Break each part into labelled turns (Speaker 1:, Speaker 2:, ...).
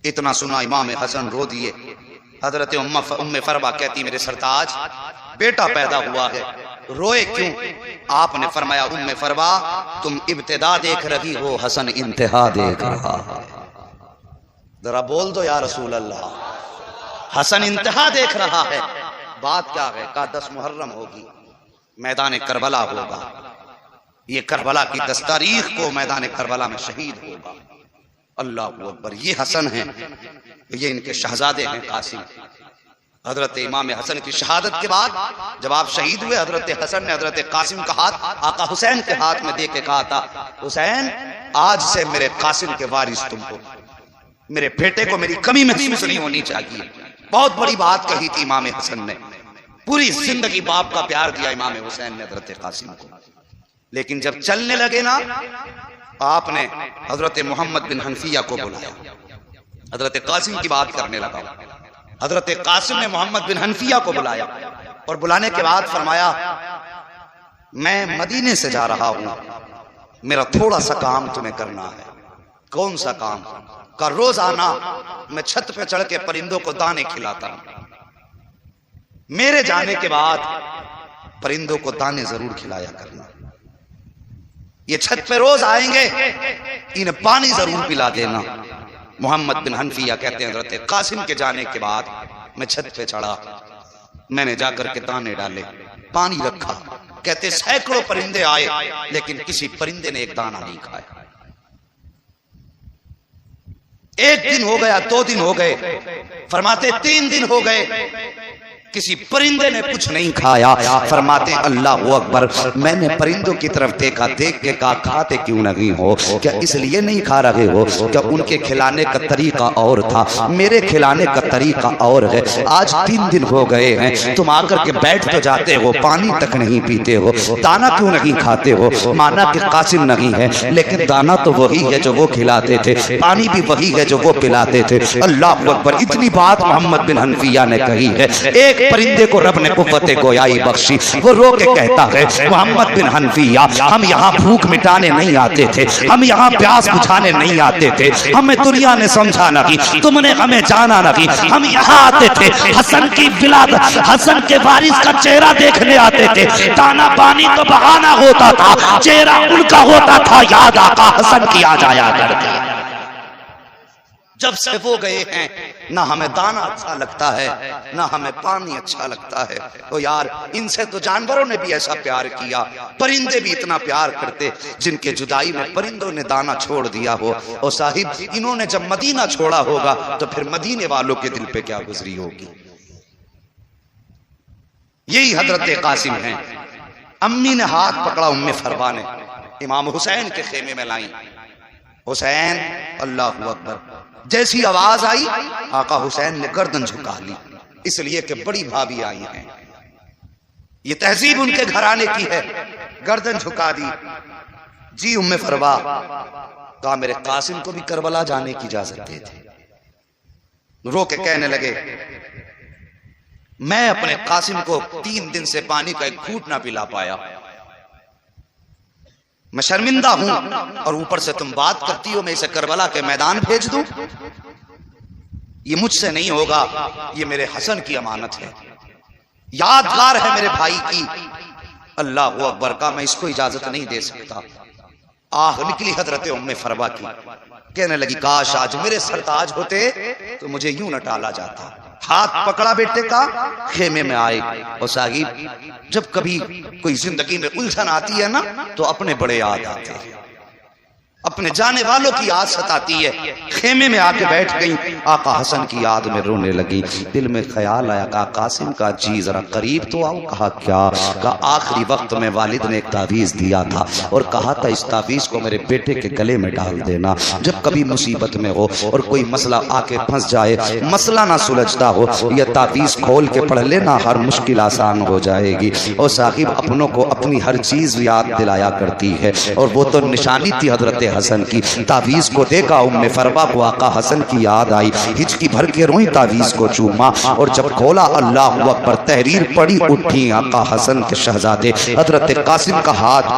Speaker 1: اتنا سنا امام حسن رو دیے. حضرت ام فروا کہتی میرے سرتاج بیٹا پیدا ہوا ہے، روئے کیوں؟ آپ نے فرمایا ام فروا تم ابتدا دیکھ رہی ہو، حسن انتہا دیکھ رہا ہے. ذرا بول دو یا رسول اللہ. حسن انتہا دیکھ رہا ہے. بات کیا ہے؟ کہا 10 محرم ہوگی، میدان کربلا ہوگا. یہ کربلا کی 10 تاریخ کو میدان کربلا میں شہید ہوگا. اللہ اکبر. یہ حسن ہیں، یہ ان کے شہزادے ہیں قاسم. حضرت امام حسن کی شہادت کے بعد جب آپ شہید ہوئے، حضرت حسن نے حضرت قاسم کا ہاتھ آقا حسین کے ہاتھ میں دے کے کہا تھا حسین آج سے میرے قاسم کے وارث تم ہو، میرے بیٹے کو میری کمی محسوس نہیں ہونی چاہیے. بہت بڑی بات کہی تھی امام حسن نے. پوری زندگی باپ کا پیار دیا امام حسین نے حضرت قاسم کو. لیکن جب چلنے لگے نا، آپ نے حضرت محمد بن حنفیہ کو بلایا. حضرت قاسم کی بات کرنے لگا. حضرت قاسم نے محمد بن حنفیہ کو بلایا اور بلانے کے بعد فرمایا میں مدینے سے جا رہا ہوں، میرا تھوڑا سا کام تمہیں کرنا ہے. کون سا کام؟ کہ روزانہ میں چھت پہ چڑھ کے پرندوں کو دانے کھلاتا ہوں. میرے جانے کے بعد پرندوں کو دانے ضرور کھلایا کرنا. یہ چھت پہ روز آئیں گے، انہیں پانی ضرور پلا دینا. محمد بن حنفیہ کہتے ہیں حضرت قاسم کے جانے کے بعد میں چھت پہ چڑھا، میں نے جا کر کے دانے ڈالے، پانی رکھا. کہتے سینکڑوں پرندے آئے لیکن کسی پرندے نے ایک دانہ نہیں کھایا. ایک دن ہو گیا، 2 دن ہو گئے، فرماتے 3 دن ہو گئے، کسی پرندے نے کچھ نہیں کھایا. فرماتے اللہ اکبر. میں نے پرندوں کی طرف دیکھا، دیکھ کے کہا کھاتے کیوں نہیں ہو؟ کیا اس لیے نہیں کھا رہے ہو کہ ان کے کھلانے کا طریقہ اور تھا، میرے کھلانے کا طریقہ اور ہے. آج 3 دن ہو گئے ہیں، تم آ کر کے بیٹھ تو جاتے ہو، پانی تک نہیں پیتے ہو، دانا کیوں نہیں کھاتے ہو؟ مانا کہ قاسم نہیں ہے لیکن دانا تو وہی ہے جو وہ کھلاتے تھے، پانی بھی وہی ہے جو وہ پلاتے تھے. اللہ اکبر. اتنی بات محمد بن حنفیہ نے کہی ہے. ایک پرندے کو رب نے قوت گویائی بخشی. وہ رو کے کہتا ہے محمد بن حنفیہ ہم یہاں بھوک مٹانے نہیں آتے تھے، ہم یہاں پیاس بجھانے نہیں آتے تھے، ہمیں دنیا نے سمجھا نہیں، تم نے ہمیں جانا نہیں. ہم یہاں آتے تھے حسن کی ولادت، حسن کے وارث کا چہرہ دیکھنے آتے تھے. دانا پانی تو بہانا ہوتا تھا، چہرہ ان کا ہوتا تھا یاد آقا حسن کی آ جایا کرتی. جب سے وہ گئے ہیں نہ ہمیں دانا اچھا لگتا ہے نہ ہمیں پانی اچھا لگتا ہے. تو یار ان سے تو جانوروں نے بھی ایسا پیار کیا، پرندے بھی اتنا پیار کرتے جن کے جدائی میں پرندوں نے دانا چھوڑ دیا ہو. اور صاحب انہوں نے جب مدینہ چھوڑا ہوگا تو پھر مدینے والوں کے دل پہ کیا گزری ہوگی. یہی حضرت قاسم ہیں. امی نے ہاتھ پکڑا ام فروا نے، امام حسین کے خیمے میں لائیں. حسین اللہ اکبر. جیسی آواز آئی آقا حسین نے گردن جھکا لی، اس لیے کہ بڑی بھابھی آئی ہیں، یہ تہذیب ان کے گھرانے کی ہے. گردن جھکا دی. جی ام فروا. کہا میرے قاسم کو بھی کربلا جانے کی اجازت دے دے. رو کے کہنے لگے میں اپنے قاسم کو 3 دن سے پانی کا ایک گھونٹ نہ پلا پایا، میں شرمندہ ہوں، اور اوپر سے تم بات کرتی ہو میں اسے کربلا کے میدان بھیج دوں. یہ مجھ سے نہیں ہوگا، یہ میرے حسن کی امانت ہے، یادگار ہے میرے بھائی کی. اللہ اکبر. کا میں اس کو اجازت نہیں دے سکتا. آہ نکلی حضرت ام فروا کی. کہنے لگی کاش آج میرے سرتاج ہوتے تو مجھے یوں نہ ٹالا جاتا. ہاتھ پکڑا بیٹے کا، خیمے میں آئے. اور صاحب جب کبھی کوئی زندگی میں الجھن آتی ہے نا تو اپنے بڑے یاد آتے ہیں، اپنے جانے والوں کی یاد ستاتی ہے. خیمے میں آ کے بیٹھ گئی. آقا حسن کی یاد میں رونے لگی. دل میں خیال آیا کہا قاسم کا جی ذرا قریب تو آؤ. کہا کیا؟ کہا آخری وقت میں والد نے ایک تعویذ دیا تھا اور کہا تھا اس تعویذ کو میرے بیٹے کے گلے میں ڈال دینا، جب کبھی مصیبت میں ہو اور کوئی مسئلہ آ کے پھنس جائے، مسئلہ نہ سلجھتا ہو، یہ تعویذ کھول کے پڑھ لینا، ہر مشکل آسان ہو جائے گی. اور صاحب اپنوں کو اپنی ہر چیز یاد دلایا کرتی ہے، اور وہ تو نشانی تھی حضرت حسن کی تعویذ کو دیکھا ام فروا کو آقا حسن کی یاد آئی ہچکی بھر کے روئی تعویذ کو چوما اور جب کھولا اللہ اکبر تحریر پڑی اٹھی آقا حسن کے شہزادے حضرت قاسم کا ہاتھ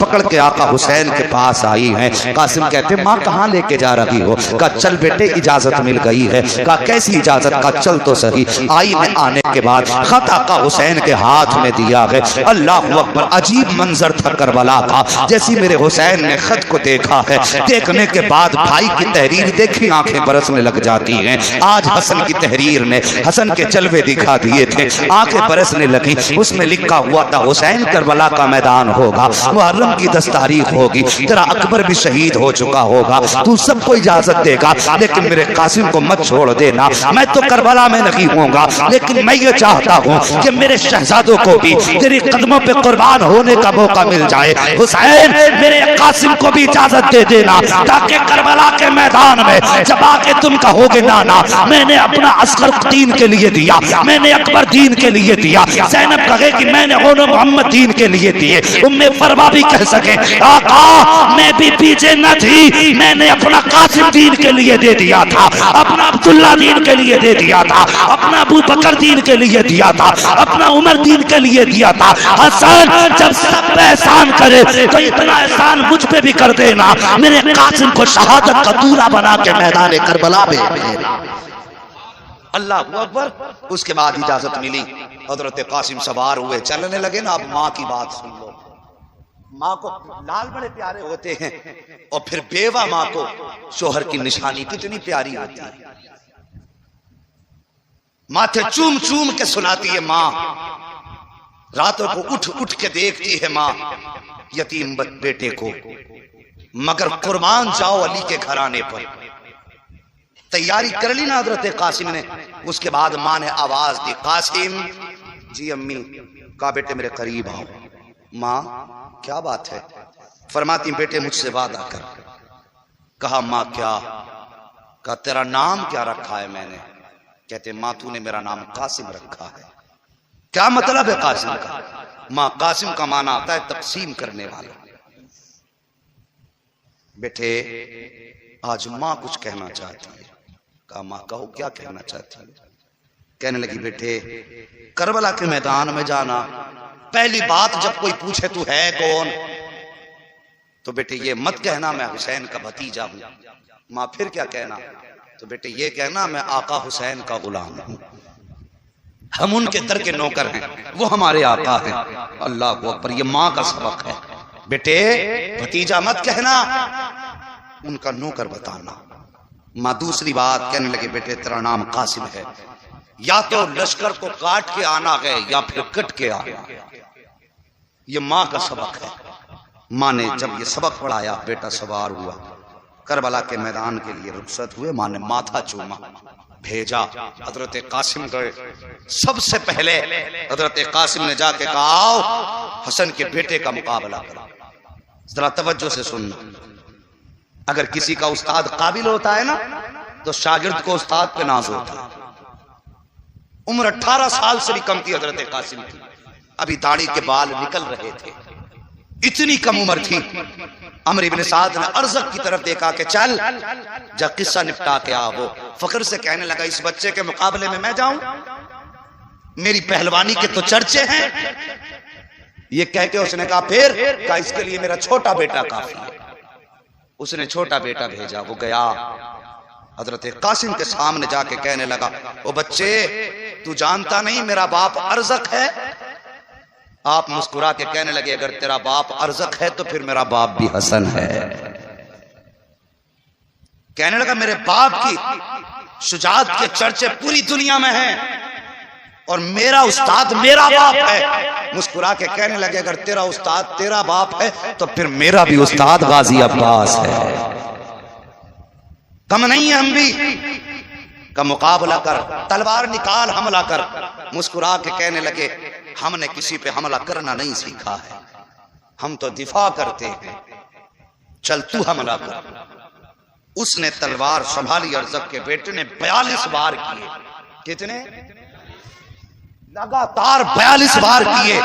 Speaker 1: پکڑ کے آقا حسین کے پاس آئی ہیں قاسم کہتے ماں کہاں لے کے جا رہی ہو کہا چل بیٹے اجازت مل گئی ہے کہا کیسی اجازت کہا چل تو صحیح آئی میں آنے کے بعد خط آقا حسین کے ہاتھ میں دیا ہے اللہ اکبر عجیب منظر تھا کربلا کا جیسی میرے حسین نے خط کو دیکھا ہے دیکھنے کے بعد بھائی کی تحریر دیکھی آنکھیں برسنے لگ جاتی ہیں آج حسن کی تحریر نے حسن کے جلوے دکھا دیے تھے آنکھیں برسنے لگی اس میں لکھا ہوا تھا حسین کربلا کا میدان ہوگا محرم کی 10 تاریخ ہوگی تیرا اکبر بھی شہید ہو چکا ہوگا تو سب کو اجازت دے گا لیکن میرے قاسم کو مت چھوڑ دینا میں تو کربلا میں نہیں ہوں گا لیکن میں یہ چاہتا ہوں کہ میرے شہزادوں کو بھی تیری قدموں پہ قربان ہونے کا موقع مل جائے حسین میرے قاسم کو بھی اجازت دے دینا تاکہ کربلا کے میدان میں جب آ کے تم کہو گے نانا میں نے اپنا اصغر دین کے لیے دیا میں نے اکبر دین کے لیے دیا زینب کہے کہ میں نے محمد دین کے لیے دیے ام فروا بھی کہہ سکے آقا میں بھی پیچھے نہ تھی میں نے اپنا قاسم دین کے لیے دے دیا تھا اپنا عبداللہ دین کے لیے دے دیا تھا اپنا ابو بکر دین کے لیے دیا تھا اپنا عمر دین کے لیے دیا تھا حسن جب سب احسان کرے تو اتنا احسان مجھ پہ بھی کر دینا میرے قاسم کو شہادت کا دورہ بنا کے میدان کربلا میں اللہ اکبر اس کے بعد اجازت ملی حضرت قاسم سوار ہوئے چلنے لگے نا اب ماں کی بات سن لو ماں کو لال بڑے پیارے ہوتے ہیں اور پھر بیوہ ماں کو شوہر کی نشانی کتنی پیاری ہوتی ہے ماتھے چوم چوم کے سناتی ہے ماں راتوں کو اٹھ اٹھ کے دیکھتی ہے ماں یتیم بیٹے کو مگر قربان جاؤ علی کے گھرانے پر تیاری کر لی نا حضرت قاسم نے اس کے بعد ماں نے آواز دی قاسم جی امی کہا بیٹے میرے قریب آؤ ماں کیا بات ہے فرماتی بیٹے مجھ سے وعدہ کر کہا ماں کیا کہا تیرا نام کیا رکھا ہے میں نے کہتے ماں تو نے میرا نام قاسم رکھا ہے کیا مطلب ہے قاسم کا ماں قاسم کا معنی آتا ہے تقسیم کرنے والا بیٹے آج ماں کچھ کہنا چاہتی ہے کہا ماں کہو کیا کہنا چاہتی ہے کہنے لگی بیٹے کربلا کے میدان میں جانا پہلی بات جب کوئی پوچھے تو ہے کون تو بیٹے یہ مت کہنا میں حسین کا بھتیجا ہوں ماں پھر کیا کہنا تو بیٹے یہ کہنا میں آقا حسین کا غلام ہوں ہم ان کے در کے نوکر ہیں وہ ہمارے آقا ہیں اللہ اکبر یہ ماں کا سبق ہے بیٹے بھتیجا مت کہنا ان کا نوکر بتانا ماں دوسری بات کہنے لگے بیٹے تیرا نام قاسم ہے یا تو لشکر کو کاٹ کے آنا ہے یا پھر کٹ کے آنا یہ ماں کا سبق ہے ماں نے جب یہ سبق پڑھایا بیٹا سوار ہوا کربلا کے میدان کے لیے رخصت ہوئے ماں نے ماتھا چوما بھیجا حضرت قاسم گئے سب سے پہلے حضرت قاسم نے جا کے کہا آؤ حسن کے بیٹے کا مقابلہ کرو ذرا توجہ سے سننا اگر کسی کا استاد قابل ہوتا ہے نا تو شاگرد کو استاد پہ ناز ہوتا ہے عمر 18 سال سے بھی کم تھی حضرت قاسم کی ابھی داڑھی کے بال نکل رہے تھے اتنی کم عمر تھی عمرو ابن سعد نے ارزق کی طرف دیکھا کہ چل جا قصہ نپٹا کے آو فخر سے کہنے لگا اس بچے کے مقابلے میں جاؤں میری پہلوانی کے تو چرچے ہیں یہ کہہ کے اس نے کہا پھر کہا اس کے لیے میرا چھوٹا بیٹا کافی ہے اس نے چھوٹا بیٹا بھیجا وہ گیا حضرت قاسم کے سامنے جا کے کہنے لگا او بچے تو جانتا نہیں میرا باپ ارزق ہے آپ مسکرا کے کہنے لگے اگر تیرا باپ ارزق ہے تو پھر میرا باپ بھی حسن ہے کہنے لگا میرے باپ کی شجاعت کے چرچے پوری دنیا میں ہیں اور میرا استاد میرا باپ ہے مسکرا کے کہنے لگے اگر تیرا استاد تیرا باپ ہے تو پھر میرا بھی استاد غازی عباس ہے کم نہیں ہے ہم بھی کا مقابلہ کر تلوار نکال حملہ کر مسکرا کے کہنے لگے ہم نے کسی پہ حملہ کرنا نہیں سیکھا ہے ہم تو دفاع کرتے ہیں چل تو حملہ کر اس نے تلوار سنبھالی ارزق کے بیٹے نے 42 بار کیے کتنے لگاتار 42 بار کیے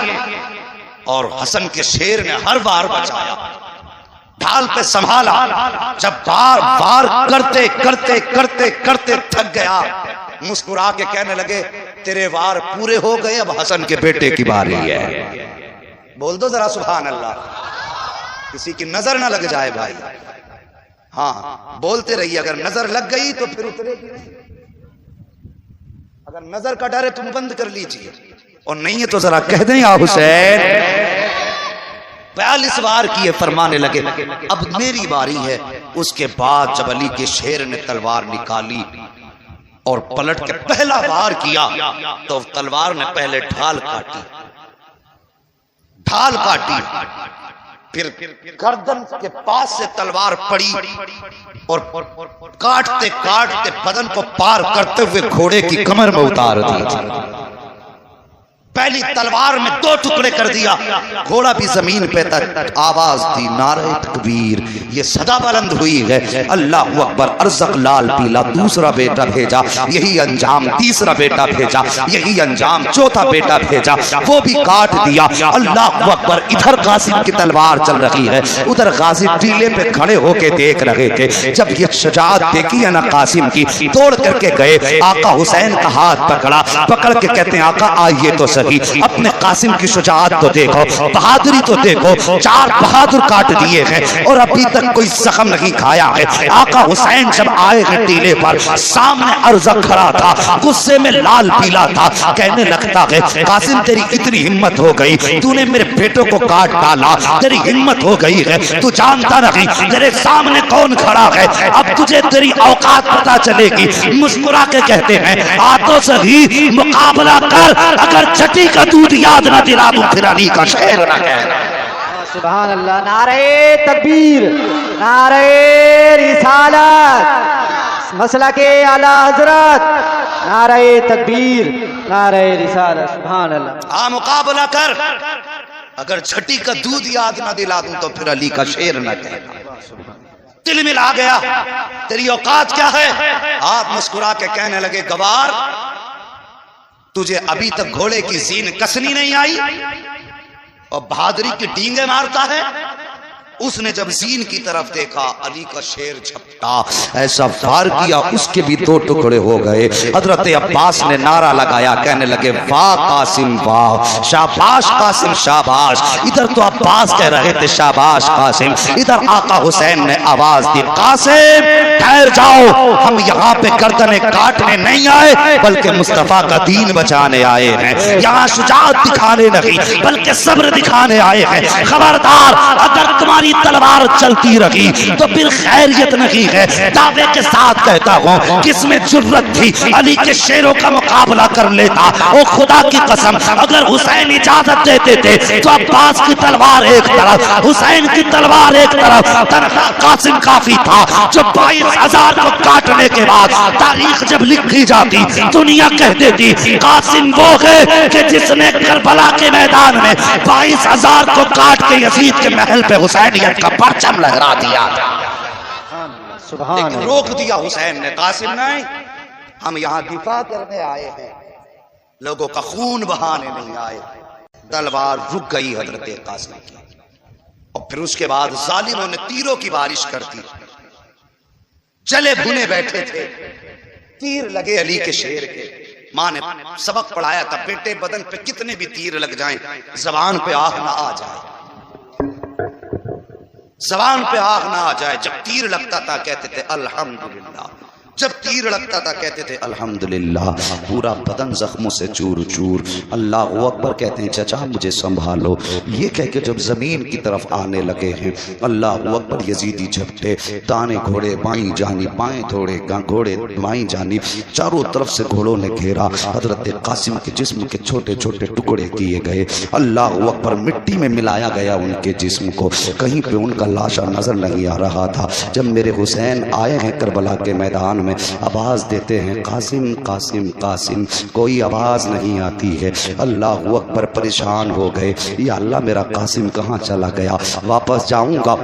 Speaker 1: اور حسن کے شیر نے ہر بار بچایا ڈھال پہ سنبھالا، جب وار کرتے کرتے کرتے کرتے تھک گیا، مسکرا کے کہنے لگے تیرے وار پورے ہو گئے، اب حسن کے بیٹے کی باری ہے۔ بول دو ذرا سبحان اللہ، کسی کی نظر نہ لگ جائے بھائی، ہاں بولتے رہیے، اگر نظر لگ گئی تو پھر اترے گی، اگر نظر کا ڈر ہے تم بند کر لیجئے، اور نہیں ہے تو ذرا کہہ دیں یا حسین۔ 42 وار کیے، فرمانے لگے اب میری باری ہے۔ اس کے بعد جب علی کے شیر نے تلوار نکالی اور پلٹ کے پہلا وار کیا تو تلوار نے پہلے ڈھال کاٹی، ڈھال کاٹی، پھر گردن کے پاس سے تلوار پڑی اور کاٹتے کاٹتے بدن کو پار کرتے ہوئے گھوڑے کی کمر میں اتار دی۔ پہلی تلوار میں 2 ٹکڑے کر دیا، گھوڑا بھی زمین پہ تھا، آواز دی نعرہ تکبیر، یہ صدا بلند ہوئی ہے، اللہ اکبر، ارزق لال پیلا دوسرا بیٹا بھیجا، یہی انجام تیسرا بیٹا بھیجا، یہی انجام چوتھا بیٹا بھیجا، وہ بھی کاٹ دیا، اللہ اکبر۔ ادھر قاسم کی تلوار چل رہی ہے، ادھر غازی ٹیلے پہ کھڑے ہو کے دیکھ رہے تھے۔ جب یہ شجاعت دیکھی ہے نا قاسم کی، توڑ کر کے گئے، آقا حسین کا ہاتھ پکڑا، پکڑ کے کہتے ہیں آقا آئیے تو اپنے قاسم کی شجاعت تو دیکھو، بہادری تو دیکھو، 4 بہادر کاٹ دیے ہیں اور ابھی تک کوئی زخم نہیں کھایا ہے۔ آقا حسین جب آئے ہیں ٹیلے پر، سامنے ارزق کھڑا تھا، غصے میں لال پیلا تھا، کہنے لگتا ہے قاسم تیری اتنی ہمت ہو گئی، تو نے میرے بیٹوں کو کاٹ ڈالا، تیری ہمت ہو گئی ہے، تو جانتا نہیں تیرے سامنے کون کھڑا ہے، اب تجھے تیری اوقات پتا چلے گی۔ مسکرا کے کہتے ہیں آ تو صحیح مقابلہ کر، اگر چھٹی کا دودھ یاد نہ دلا دوں پھر علی کا شعر نہ کہہ۔
Speaker 2: سبحان اللہ، نعرہ تکبیر، نعرہ رسالت، مسلک اعلی حضرت، نعرہ تکبیر، نعرہ رسالت، سبحان اللہ۔
Speaker 1: ہاں مقابلہ کر، اگر چھٹی کا دودھ یاد نہ دلا دوں تو پھر علی کا شعر نہ کہہ۔ دل میں آ گیا تیری اوقات کیا ہے۔ آپ مسکرا کے کہنے لگے گوار تجھے ابھی تک گھوڑے کی زین کسنی نہیں آئی اور بہادری کی ڈینگیں مارتا ہے۔ اس نے جب زین کی طرف دیکھا، علی کا شیر جھپٹا، ایسا وار کیا اس کے بھی 2 ٹکڑے ہو گئے۔ حضرت عباس نے نعرہ لگایا، کہنے لگے واہ قاسم واہ، شاباش قاسم شاباش۔ ادھر تو عباس کہہ رہے تھے شاباش قاسم، ادھر آقا حسین نے آواز دی قاسم ٹھہر جاؤ، ہم یہاں پہ گردنیں کاٹنے نہیں آئے بلکہ مصطفیٰ کا دین بچانے آئے ہیں، یہاں شجاعت دکھانے نہیں بلکہ صبر دکھانے آئے ہیں۔ خبردار اگر تمہاری تلوار چلتی رہی تو پھر خیریت نہیں ہے۔ دعوے کے ساتھ کہتا ہوں کس میں جرت تھی علی کے شیروں کا مقابلہ کر لیتا۔ او خدا کی قسم اگر حسین اجازت دیتے تھے تو عباس کی تلوار ایک طرف، حسین کی تلوار ایک طرف، تنہا قاسم کافی تھا جو 22,000 کو کاٹنے کے بعد تاریخ جب لکھی جاتی دنیا کہہ دیتی قاسم وہ ہے کہ جس نے کربلا کے میدان میں 22,000 کو کاٹ کے یزید کے محل پہ حسینیت کا پرچم لہرا دیا، لیکن روک دیا حسین نے۔ قاسم نہیں، ہم یہاں دفاع کرنے آئے ہیں، لوگوں کا خون بہانے نہیں آئے۔ تلوار رک گئی حضرت قاسم کی، اور پھر اس کے بعد ظالموں نے تیروں کی بارش کر دی۔ چلے بھنے بیٹھے تھے، تیر لگے علی کے شیر کے۔ ماں نے سبق پڑھایا تھا بیٹے بدن پہ کتنے بھی تیر لگ جائیں زبان پہ آگ نہ آ جائے، زبان پہ آگ نہ آ جائے۔ جب تیر لگتا تھا کہتے تھے الحمدللہ، جب تیر لگتا تھا کہتے تھے الحمدللہ، پورا بدن زخموں سے چور چور۔ اللہ اکبر کہتے ہیں چچا مجھے سنبھالو، یہ کہہ کے جب زمین کی طرف آنے لگے ہیں اللہ اکبر یزیدی جھپٹے، دانے گھوڑے بائیں جانب، بائیں گھوڑے بائیں جانب، چاروں طرف سے گھوڑوں نے گھیرا۔ حضرت قاسم کے جسم کے چھوٹے چھوٹے ٹکڑے کیے گئے، اللہ اکبر مٹی میں ملایا گیا ان کے جسم کو، کہیں پہ ان کا لاشا نظر نہیں آ رہا تھا۔ جب میرے حسین آئے ہیں کربلا کے میدان میں آواز دیتے ہیں قاسم قاسم قاسم، کوئی آواز نہیں آتی ہے۔ اللہ اکبر، پریشان ہو گئے، یا اللہ میرا قاسم کہاں چلا گیا؟ واپس جاؤں گا،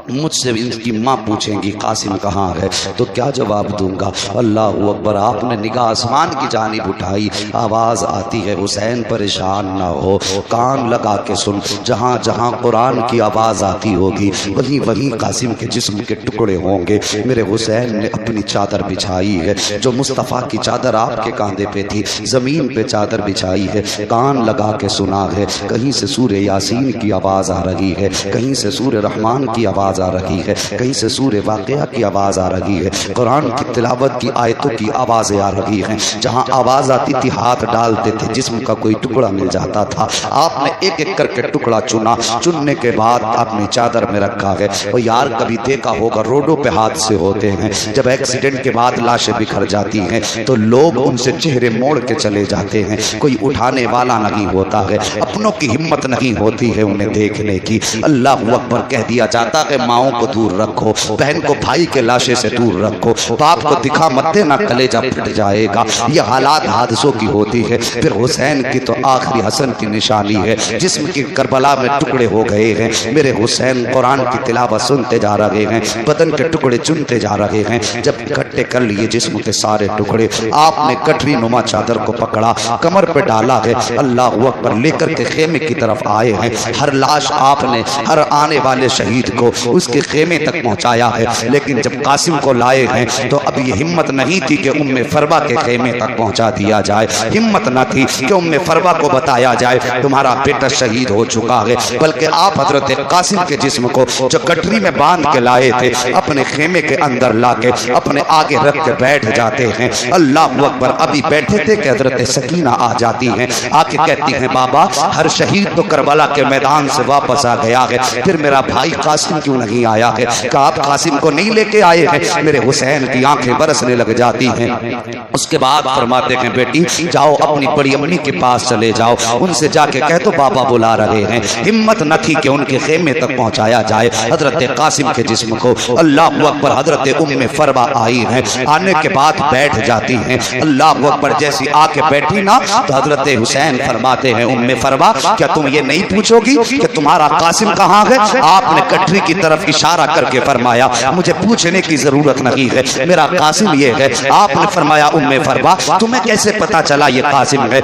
Speaker 1: مجھ سے ان کی ماں پوچھیں گی قاسم کہاں ہے تو کیا جواب دوں گا؟ اللہ اکبر، آپ نے نگاہ آسمان کی جانب اٹھائی، آواز آتی ہے حسین پریشان نہ ہو، کان لگا کے سن، جہاں جہاں قرآن کی آواز آتی ہوگی وہیں وہیں قاسم کے جسم کے ٹکڑے ہوں گے۔ میرے حسین نے اپنی چادر بچھائی ہے، جو مصطفیٰ کی چادر آپ کے کاندھے پہ تھی، زمین پہ چادر بچھائی ہے، کان لگا کے سنا ہے۔ کہیں سے سورہ یاسین کی آواز آ رہی ہے، کہیں سے سورہ رحمان کی آواز آ رہی ہے، کہیں سے سورہ واقعہ کی آواز آ رہی ہے، قرآن کی تلاوت کی آیتوں کی آوازیں آ رہی ہیں۔ جہاں آواز آتی تھی ہاتھ ڈالتے تھے، جسم کا کوئی ٹکڑا مل جاتا تھا۔ آپ نے ایک ایک کر کے ٹکڑا چنا، چننے کے بعد اپنی چادر میں رکھا ہے۔ اور یار کبھی دیکھا ہوگا روڈوں پہ حادثے ہوتے ہیں، جب ایکسیڈنٹ کے بعد لاشیں بکھر جاتی ہیں تو لوگ ان سے چہرے موڑ کے چلے جاتے ہیں، کوئی اٹھانے والا نہیں ہوتا ہے، اپنوں کی ہمت نہیں ہوتی ہے انہیں دیکھنے کی۔ اللہ اکبر کہہ دیا جاتا ہے ماؤں کو دور رکھو، بہن کو بھائی کے لاشے سے دور رکھو، باپ کو دکھا مت دینا کلیجہ پھٹ جائے گا۔ یہ حالات حادثوں کی ہوتی ہے۔ پھر حسین کی تو آخری حسن کی نشانی ہے، جسم کی کربلا میں ٹکڑے ہو گئے ہیں۔ میرے حسین قرآن کی تلاوت سنتے جا رہے ہیں، بدن کے ٹکڑے چنتے جا رہے ہیں۔ جب اکٹھے کر لیے جسم کے سارے ٹکڑے، آپ نے گٹھری نما چادر کو پکڑا، کمر پہ ڈالا ہے، اللہ اکبر لے کر کے خیمے کی طرف آئے ہیں۔ ہر لاش آپ نے ہر آنے والے شہید کو اس کے خیمے تک پہنچایا ہے، لیکن جب قاسم کو لائے ہیں تو اب یہ ہمت نہیں تھی کہ ام فروا کے خیمے تک پہنچا دیا جائے، ہمت نہ تھی کہ ام فروا کو بتایا جائے تمہارا بیٹا شہید ہو چکا ہے، بلکہ آپ حضرت قاسم کے جسم کو جو گٹری میں باندھ کے لائے تھے اپنے خیمے کے اندر لا کے اپنے آگے رکھ کے بیٹھ جاتے ہیں۔ اللہ اکبر، ابھی بیٹھے تھے کہ حضرت سکینہ آ جاتی ہیں، آ کے کہتی ہیں بابا ہر شہید تو کربلا کے میدان سے واپس آ گیا ہے، پھر میرا بھائی قاسم کیوں نہیں آیا ہے؟ کہ آپ قاسم کو نہیں لے کے آئے ہیں؟ میرے حسین کی آنکھیں برسنے لگ جاتی ہیں۔ اس کے بعد فرماتے ہیں بیٹی جاؤ اپنی بڑی امی کے پاس چلے جاؤ، ان سے جا کے کہہ دو بابا بلا رہے ہیں۔ ہمت نہ تھی کہ ان کے خیمے تک پہنچایا جائے حضرت قاسم کے جسم کو۔ اللہ اکبر، حضرت ام فروا آئی ہیں، آنے کے بعد بیٹھ جاتی ہیں۔ اللہ اکبر، جیسی آ کے بیٹھی نا تو حضرت حسین فرماتے ہیں ام فروا کیا تم یہ نہیں پوچھو گی کہ تمہارا قاسم کہاں ہے؟ آپ نے گٹری کی طرف اشارہ کر کے فرمایا مجھے پوچھنے کی ضرورت نہیں ہے، میرا قاسم یہ ہے۔ آپ نے فرمایا ام فروا تمہیں کیسے پتا چلا یہ قاسم ہے؟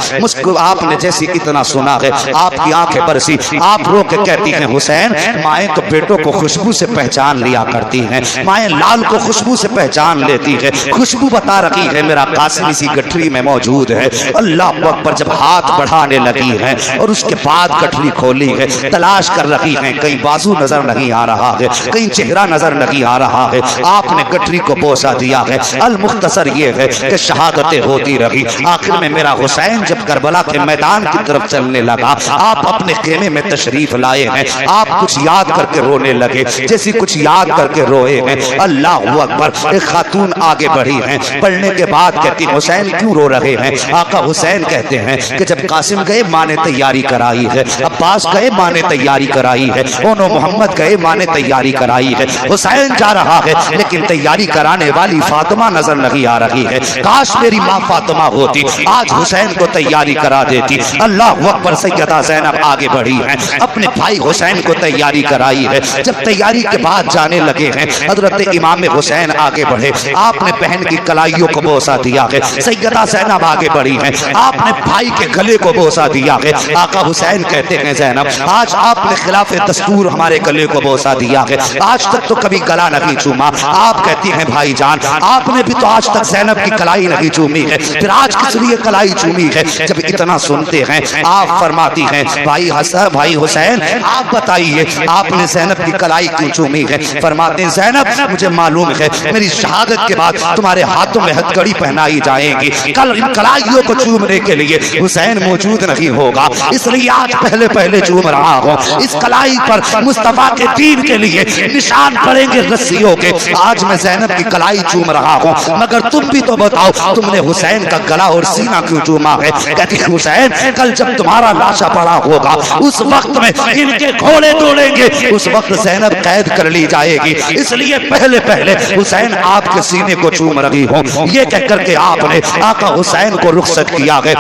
Speaker 1: آپ نے جیسی اتنا سنا ہے آپ کی آنکھیں برسی، آپ رو کے کہتی ہیں حسین مائیں تو بیٹوں کو خوشبو سے پہچان لیا کرتی ہیں، مائیں لال کو خوشبو سے پہچان لیتی ہے، خوشبو بتا رہی ہے میرا قاسم اسی گٹری میں موجود ہے۔ اللہ اکبر، جب ہاتھ بڑھانے لگی ہیں اور اس کے بعد گٹری کھولی ہے، تلاش کر رہی ہیں، کہیں بازو نظر نہیں آ رہا ہے، کہیں چہرہ نظر نہیں آ رہا ہے، آپ نے گٹری کو بوسا دیا ہے۔ المختصر یہ ہے کہ شہادتیں ہوتی رہی، آخر میں میرا حسین جب کربلا کے میدان کی طرف چلنے لگا آپ اپنے خیمے میں تشریف لائے ہیں، آپ کچھ یاد کر کے رونے لگے، جیسی کچھ یاد کر کے روئے ہیں۔ اللہ اکبر، ایک خاتون آگے بڑھی ہیں، پڑھنے کے بعد کہتی حسین کیوں رو رہے ہیں؟ آقا حسین کہتے ہیں کہ جب قاسم گئے ماں نے تیاری کرائی ہے، عباس گئے ماں نے تیاری کرائی ہے، اونو محمد گئے ماں نے تیاری کرائی ہے، حسین جا رہا ہے لیکن تیاری کرانے والی فاطمہ نظر نہیں آ رہی ہے، کاش میری ماں فاطمہ ہوتی آج حسین کو تیاری کرا دیتی۔ اللہ اکبر، سیدہ زینب آگے بڑھی ہیں، اپنے بھائی حسین کو تیاری کرائی ہے۔ جب تیاری کے بعد جانے لگے ہیں حضرت امام حسین آگے بڑھے، آپ نے بہن کی کلائیوں کو بوسا دیا ہے، سیدہ زینب آگے بڑھی ہیں، آپ نے بھائی کے گلے کو بوسا دیا ہے۔ آقا حسین کہتے ہیں زینب آج آپ نے خلاف دستور ہمارے گلے کو بوسا دیا ہے، آج تک تو کبھی گلا نہیں چوما۔ آپ کہتی ہیں بھائی جان آپ نے بھی تو آج تک زینب کی کلائی نہیں چومی ہے، پھر آج کس لیے کلائی چومی ہے؟ جب اتنا سنتے ہیں آپ فرماتی ہیں بھائی حسن بھائی حسین آپ بتائیے آپ نے زینب کی کلائی کیوں چومی ہے؟ فرماتے ہیں زینب مجھے معلوم ہے میری شہادت کے بعد تمہارے ہاتھوں میں ہتھکڑی پہنائی جائیں گی، کل ان کلائیوں کو چومنے کے لیے حسین موجود نہیں ہوگا، اس لیے آج پہلے پہلے چوم رہا ہوں۔ اس کلائی پر مصطفیٰ کے دین کے لیے نشان پڑیں گے رسیوں کے، آج میں زینب کی کلائی چوم رہا ہوں، مگر تم بھی تو بتاؤ تم نے حسین کا گلا اور سینہ کیوں چوما ہے؟ کہتی حسین کل جب تمہارا لاشا پڑا ہوگا اس وقت میں ان کے گھوڑے دوڑیں گے، اس وقت زینب قید کر لی جائے گی، اس لیے پہلے پہلے حسین آپ کے سینے کو چوم رہی ہوں۔ یہ کہہ کر کے آپ نے آقا حسین کو رخصت کیا ہے۔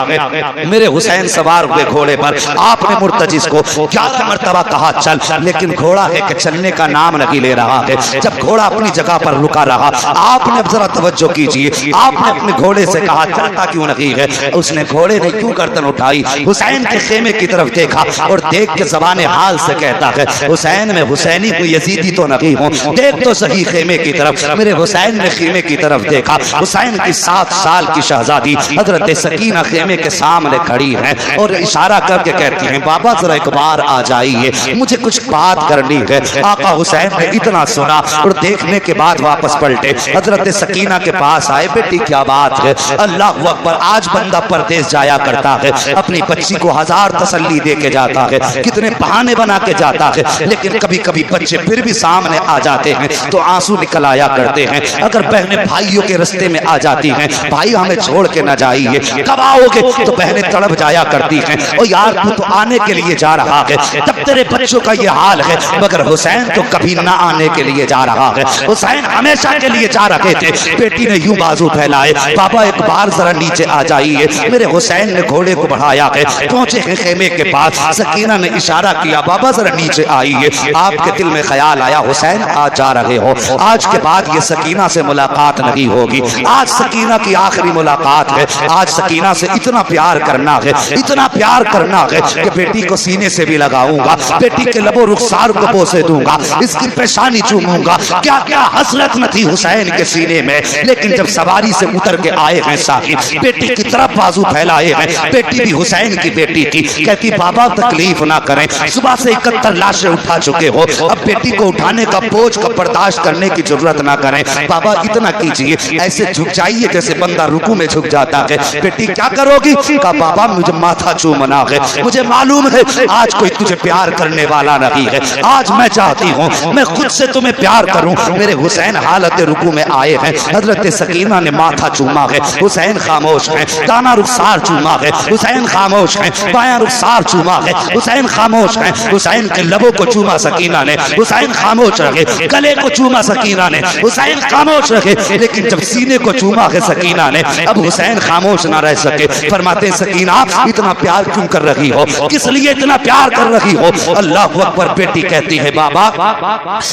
Speaker 1: میرے حسین سوار ہوئے گھوڑے پر، آپ نے مرتجز کو 11 مرتبہ کہا چل، لیکن گھوڑا ہے کہ چلنے کا نام نہیں لے رہا ہے۔ جب گھوڑا اپنی جگہ پر رکا رہا، آپ نے اب ذرا توجہ کیجئے، آپ نے اپنے گھوڑے سے کہا چلتا کیوں نہیں ہے؟ اس نے گھوڑے نے کیوں گردن اٹھائی، حسین کے خیمے کی طرف دیکھا اور دیکھ کے زبان حال سے کہتا ہے حسین میں حسینی کو یزیدی تو نہیں ہوں، دیکھ تو صحیح خیمے کی طرف۔ میرے حسین نے خیمے کی طرف دیکھا، حسین کی 7 سال کی شہزادی حضرت سکینہ خیمے کے سامنے کھڑی ہیں اور اشارہ کر کے کہتی ہیں بابا ذرا ایک بار آ جائیے، مجھے کچھ بات کرنی ہے۔ آقا حسین نے اتنا سنا اور دیکھنے کے بعد واپس پلٹے، حضرت سکینہ کے پاس آئے، بیٹی کیا بات ہے؟ اللہ اکبر، آج بندہ پردیس جایا کرتا ہے، اپنی بچی کو 1000 تسلی دے کے جاتا ہے، کتنے بہانے بنا کے جاتا ہے، لیکن کبھی کبھی بچے پھر بھی سامنے آ جاتے ہیں تو آنسو نکل آیا کرتے ہیں۔ اگر بہنیں بھائیوں کے رستے میں آ جاتی ہیں، بھائی ہمیں چھوڑ کے نہ جائیے، کب آؤ گے؟ تو بہنیں تڑپ جایا کرتی ہیں، اور یار تو آنے کے لیے جا رہا ہے، جب تیرے بچوں کا یہ حال ہے، مگر حسین تو کبھی نہ آنے کے لیے جا رہا ہے، حسین ہمیشہ کے لیے جا رہے تھے۔ بیٹی نے یوں بازو پھیلائے، بابا ایک بار ذرا نیچے آ جائیے۔ میرے حسین نے گھوڑے کو بڑھایا ہے، پہنچے ہیں خیمے کے پاس، سکینہ نے اشارہ کیا بابا ذرا نیچے آئیے۔ آپ کے دل میں خیال آیا حسین آج جا رہے ہو، آج کے بعد یہ سکینہ سے ملاقات نہیں ہوگی، آج سکینہ کی آخری ملاقات ہے، آج سکینہ سے اتنا پیار کرنا ہے، اتنا پیار کرنا ہے کہ بیٹی کو سینے سے بھی لگاؤں گا، بیٹی کے لب و رخسار کو بوسے دوں گا، اس کی پیشانی چوموں گا۔ کیا کیا حسرت نہ تھی حسین کے سینے میں، لیکن جب سواری سے اتر کے آئے ہیں صاحب، بیٹی کی طرف بازو پھیلائے ہیں، بیٹی بھی حسین کی بیٹی تھی، کہتی بابا تکلیف نہ کریں، صبح سے 71 لاشیں اٹھا چکے ہو، اب بیٹی کو اٹھانے کا بوجھ کا برداشت کرنے کی ضرورت نہ کریں، بابا اتنا کیجئے، ایسے جھک جائیے جیسے بندہ رکوع میں جھک جاتا ہے۔ بیٹی کیا کرو گی؟ کہا بابا مجھے ماتھا چومنا ہے، مجھے معلوم ہے آج کوئی تجھے پیار کرنے والا نہیں ہے، آج میں چاہتی ہوں میں خود سے تمہیں پیار کروں۔ میرے حسین حالت رکوع میں آئے ہیں، حضرت سکینہ نے ماتھا چوما ہے، حسین خاموش ہیں، دانا رخسار چوما ہے، حسین خاموش ہیں، بایاں رخسار چوما ہے، حسین خاموش ہیں، حسین کے لبوں کو چوما سکینہ نے، حسین خاموش رہے، گلے کو چوما سکینہ نے، حسین خاموش رہے، لیکن جب سینے کو چوما ہے سکینہ نے، اب حسین خاموش نہ رہ سکے۔ فرماتے ہیں سکینہ اتنا پیار کیوں کر رہی ہو، کس لیے اتنا پیار کر رہی ہو؟ اللہ اکبر، بیٹی کہتی ہے بابا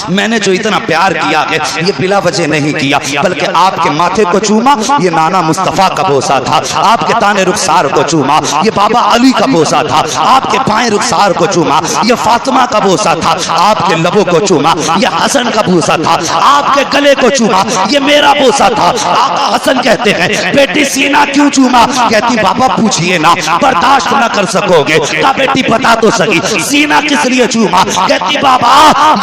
Speaker 1: میں نے جو اتنا پیار کیا ہے یہ بلا وجہ نہیں کیا، بلکہ آپ کے ماتھے کو چوما یہ نانا مصطفیٰ کا بوسہ تھا، آپ کے تانے رخسار کو چوما یہ بابا علی کا بوسہ تھا، آپ کے بائیں رخسار کو چوما یہ فاطمہ کا بوسہ تھا، آپ کے لبوں کو چوما یہ حسن کا بوسہ تھا، آپ کے گلے کو چوما یہ میرا بوسہ تھا۔ آقا حسن کہتے ہیں بیٹی سینہ کیوں چوما؟ کہتی بابا پوچھئے نہ، برداشت نہ کر سکو گے۔ کہا بیٹی بتا تو سکی سینہ کس لیے چوما؟ کہتی بابا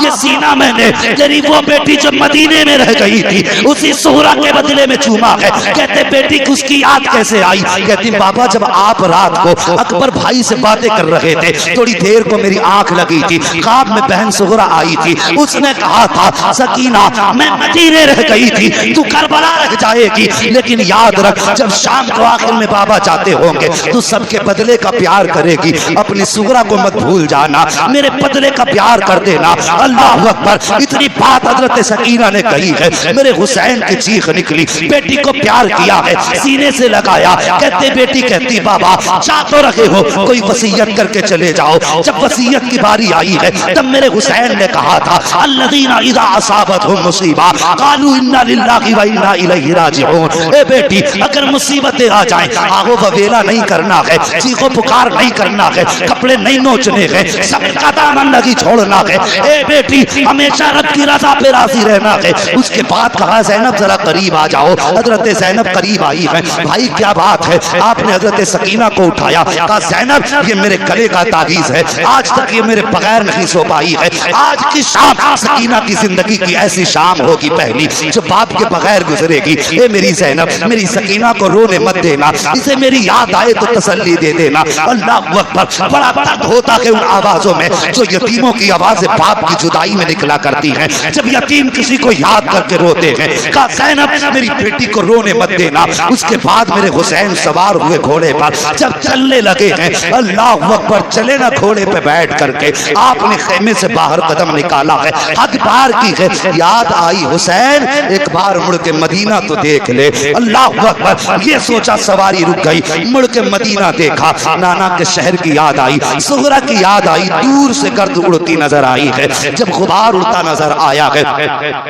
Speaker 1: یہ سینہ میں نے تیری وہ بیٹی جو مدینے میں رہ گئی تھی اسی سہرا کے بدلے میں چوما ہے۔ کہتے بیٹی اس کی یاد کیسے آئی؟ کہتی بابا جب آپ رات کو اکبر بھائی سے باتیں کر رہے تھے تھوڑی دیر کو میری آنکھ لگی تھی، خواب میں بہن سہرا آئی تھی، اس نے کہا تھا سکینہ میں مدینے رہ گئی تھی تو کربلا رہ جائے گی، لیکن یاد رکھ جب شام کو آخر میں بابا جاتے ہوں گے تو سب کے بدلے کا پیار کرے گی، اپنی سغرا کو مت بھول جانا، میرے بدلے کا پیار کر دینا۔ اللہ اکبر، اتنی بات حضرت سکینہ نے کہی ہے، میرے حسین کی چیخ نکلی، بیٹی کو پیار کیا ہے، سینے سے لگایا۔ کہتے بیٹی کہتی بابا چاہ تو رہے ہو کوئی وصیت کر کے چلے جاؤ۔ جب وصیت کی باری آئی ہے تب میرے حسین نے کہا تھا الذین اذا اصابتهم مصیبہ قالوا انا للہ و انا الیہ راجعون۔ اے بیٹی اگر مصیبتیں آ جائیں آہو وویلا نہیں کرنا ہے، چیخ و پکار نہیں کرنا ہے، کپڑے نہیں نوچنے ہیں، سب کا دامن نہیں چھوڑنا ہے۔ اے بیٹی ہمیشہ رب کی رضا پہ راضی رہنا ہے۔ اس کے بعد کہا زینب ذرا قریب آ جاؤ۔ حضرت زینب قریب آئی ہے، بھائی کیا بات ہے؟ آپ نے حضرت سکینہ کو اٹھایا، کہا زینب یہ میرے گلے کا تعویذ ہے، آج تک یہ میرے بغیر نہیں سو پائی ہے، آج کی شام سکینہ کی زندگی کی ایسی شام ہوگی پہلی جو باپ کے بغیر گزرے گی۔ اے میری زینب میری سکینہ کو رونے مت دینا، اسے میری یاد آئے تو تسلی دے دینا۔ اللہ اکبر، بڑا درد ہوتا ہے ان آوازوں میں جو یتیموں کی آوازیں باپ کی جدائی میں نکلا کرتی ہیں، جب یتیم کسی کو یاد کر کے روتے ہیں۔ کہا زینب میری بیٹی کو رونے مت دینا۔ اس کے بعد میرے حسین سوار ہوئے گھوڑے پر، جب چلنے لگے ہیں اللہ اکبر، چلے نہ گھوڑے پہ بیٹھ کر کے آپ نے خیمے سے باہر قدم نکالا ہے، حد پار کی ہے، یاد آئی حسین ایک بار مڑ کے مدینہ تو دیکھ لے۔ اللہ اکبر، یہ سوچا سواری رک گئی، مڑ کے مدینہ دیکھا، نانا کے شہر کی یاد آئی، سغرا کی یاد آئی، دور سے گرد اڑتی نظر آئی ہے۔ جب غبار اڑتا نظر آیا ہے،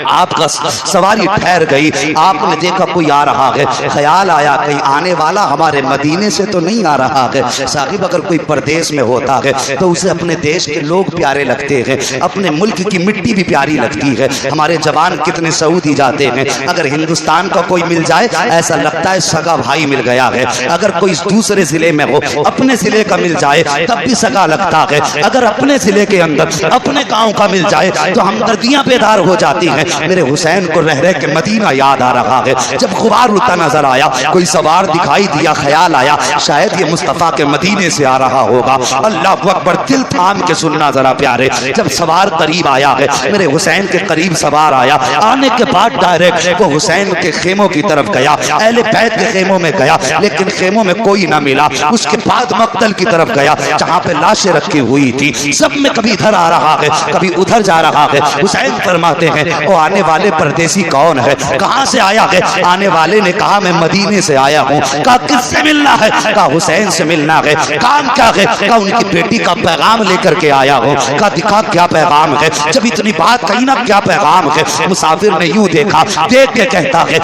Speaker 1: آپ کا سواری ٹھہر گئی، آپ نے دیکھا کوئی آ رہا ہے، خیال آیا کہیں آنے والا ہمارے مدینے سے تو نہیں آ رہا ہے۔ صاحب اگر کوئی پردیس میں ہوتا ہے تو اسے اپنے دیش کے لوگ پیارے لگتے ہیں، اپنے ملک کی مٹی بھی پیاری لگتی ہے۔ ہمارے جوان کتنے سعودی جاتے ہیں، اگر ہندوستان کا کوئی مل جائے ایسا لگتا ہے سگا بھائی مل گیا ہے۔ اگر کوئی دوسرے ضلع میں ہو، اپنے ضلع کا مل جائے تب بھی سگا لگتا ہے۔ اگر اپنے ضلع کے اندر اپنے گاؤں کا مل جائے تو ہمدردیاں بیدار ہو جاتی ہیں۔ میرے حسین کو رہ رہ کے مدینہ یاد آ رہا ہے۔ جب غبار اڑتا نظر آیا، کوئی سوار دکھائی دیا، خیال آیا شاید یہ مصطفیٰ کے مدینے سے آ رہا ہوگا۔ اللہ اکبر، دل تھام کے سننا ذرا پیارے، جب سوار قریب آیا ہے، میرے حسین کے قریب سوار آیا، آنے کے بعد ڈائریکٹ وہ حسین کے خیموں کی طرف گیا، اہل بیت کے خیموں میں گیا، لیکن خیموں میں کوئی نہ ملا۔ اس کے بعد مقتل کی طرف گیا جہاں پہ لاشیں رکھی ہوئی تھی، سب میں کبھی ادھر آ رہا ہے کبھی ادھر جا رہا ہے۔ حسین فرماتے ہیں وہ آنے والے پردیسی کون ہے، کہاں سے آیا ہے؟ آنے والے نے کہا میں مدینے سے آیا ہوں۔ کہا کس سے ملنا ہے؟ کہا حسین سے ملنا ہے۔ کام کیا ہے؟ کہا ان کی بیٹی کا پیغام لے کر کے آیا ہوں۔ کہا دکھا کیا پیغام ہے؟ جب اتنی بات کہی نا کیا پیغام ہے، مسافر نے یوں دیکھا، دیکھ کے کہتا ہے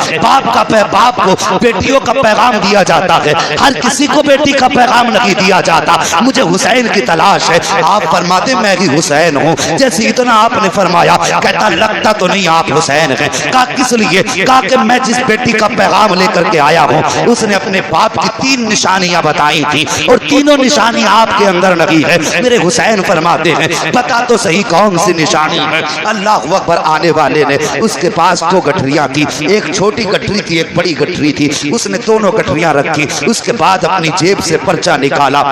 Speaker 1: باپ کو بیٹیوں کا پیغام دیا جاتا ہے، ہر کسی کو بیٹی کا پیغام نہیں دیا جاتا، مجھے حسین کی تلاش ہے۔ آپ فرماتے میں ہی حسین ہوں۔ جیسے اتنا آپ نے فرمایا، کہتا لگتا تو نہیں آپ حسین ہیں۔ کہا کس لیے؟ کہا کہ میں جس بیٹی کا پیغام لے کر کے آیا ہوں اس نے اپنے باپ کی 3 نشانیاں بتائی تھی اور تینوں نشانیاں آپ کے اندر لگی ہے۔ میرے حسین فرماتے ہیں بتا تو صحیح کون سی نشانی ہے؟ اللہ اکبر، آنے والے نے اس کے پاس 2 گٹھریاں تھی، ایک چھوٹی گٹھری تھی ایک بڑی گٹھری تھی، اس نے دونوں گٹھریاں رکھی، اس کے بعد اپنی جیب سے پرچہ نکالا،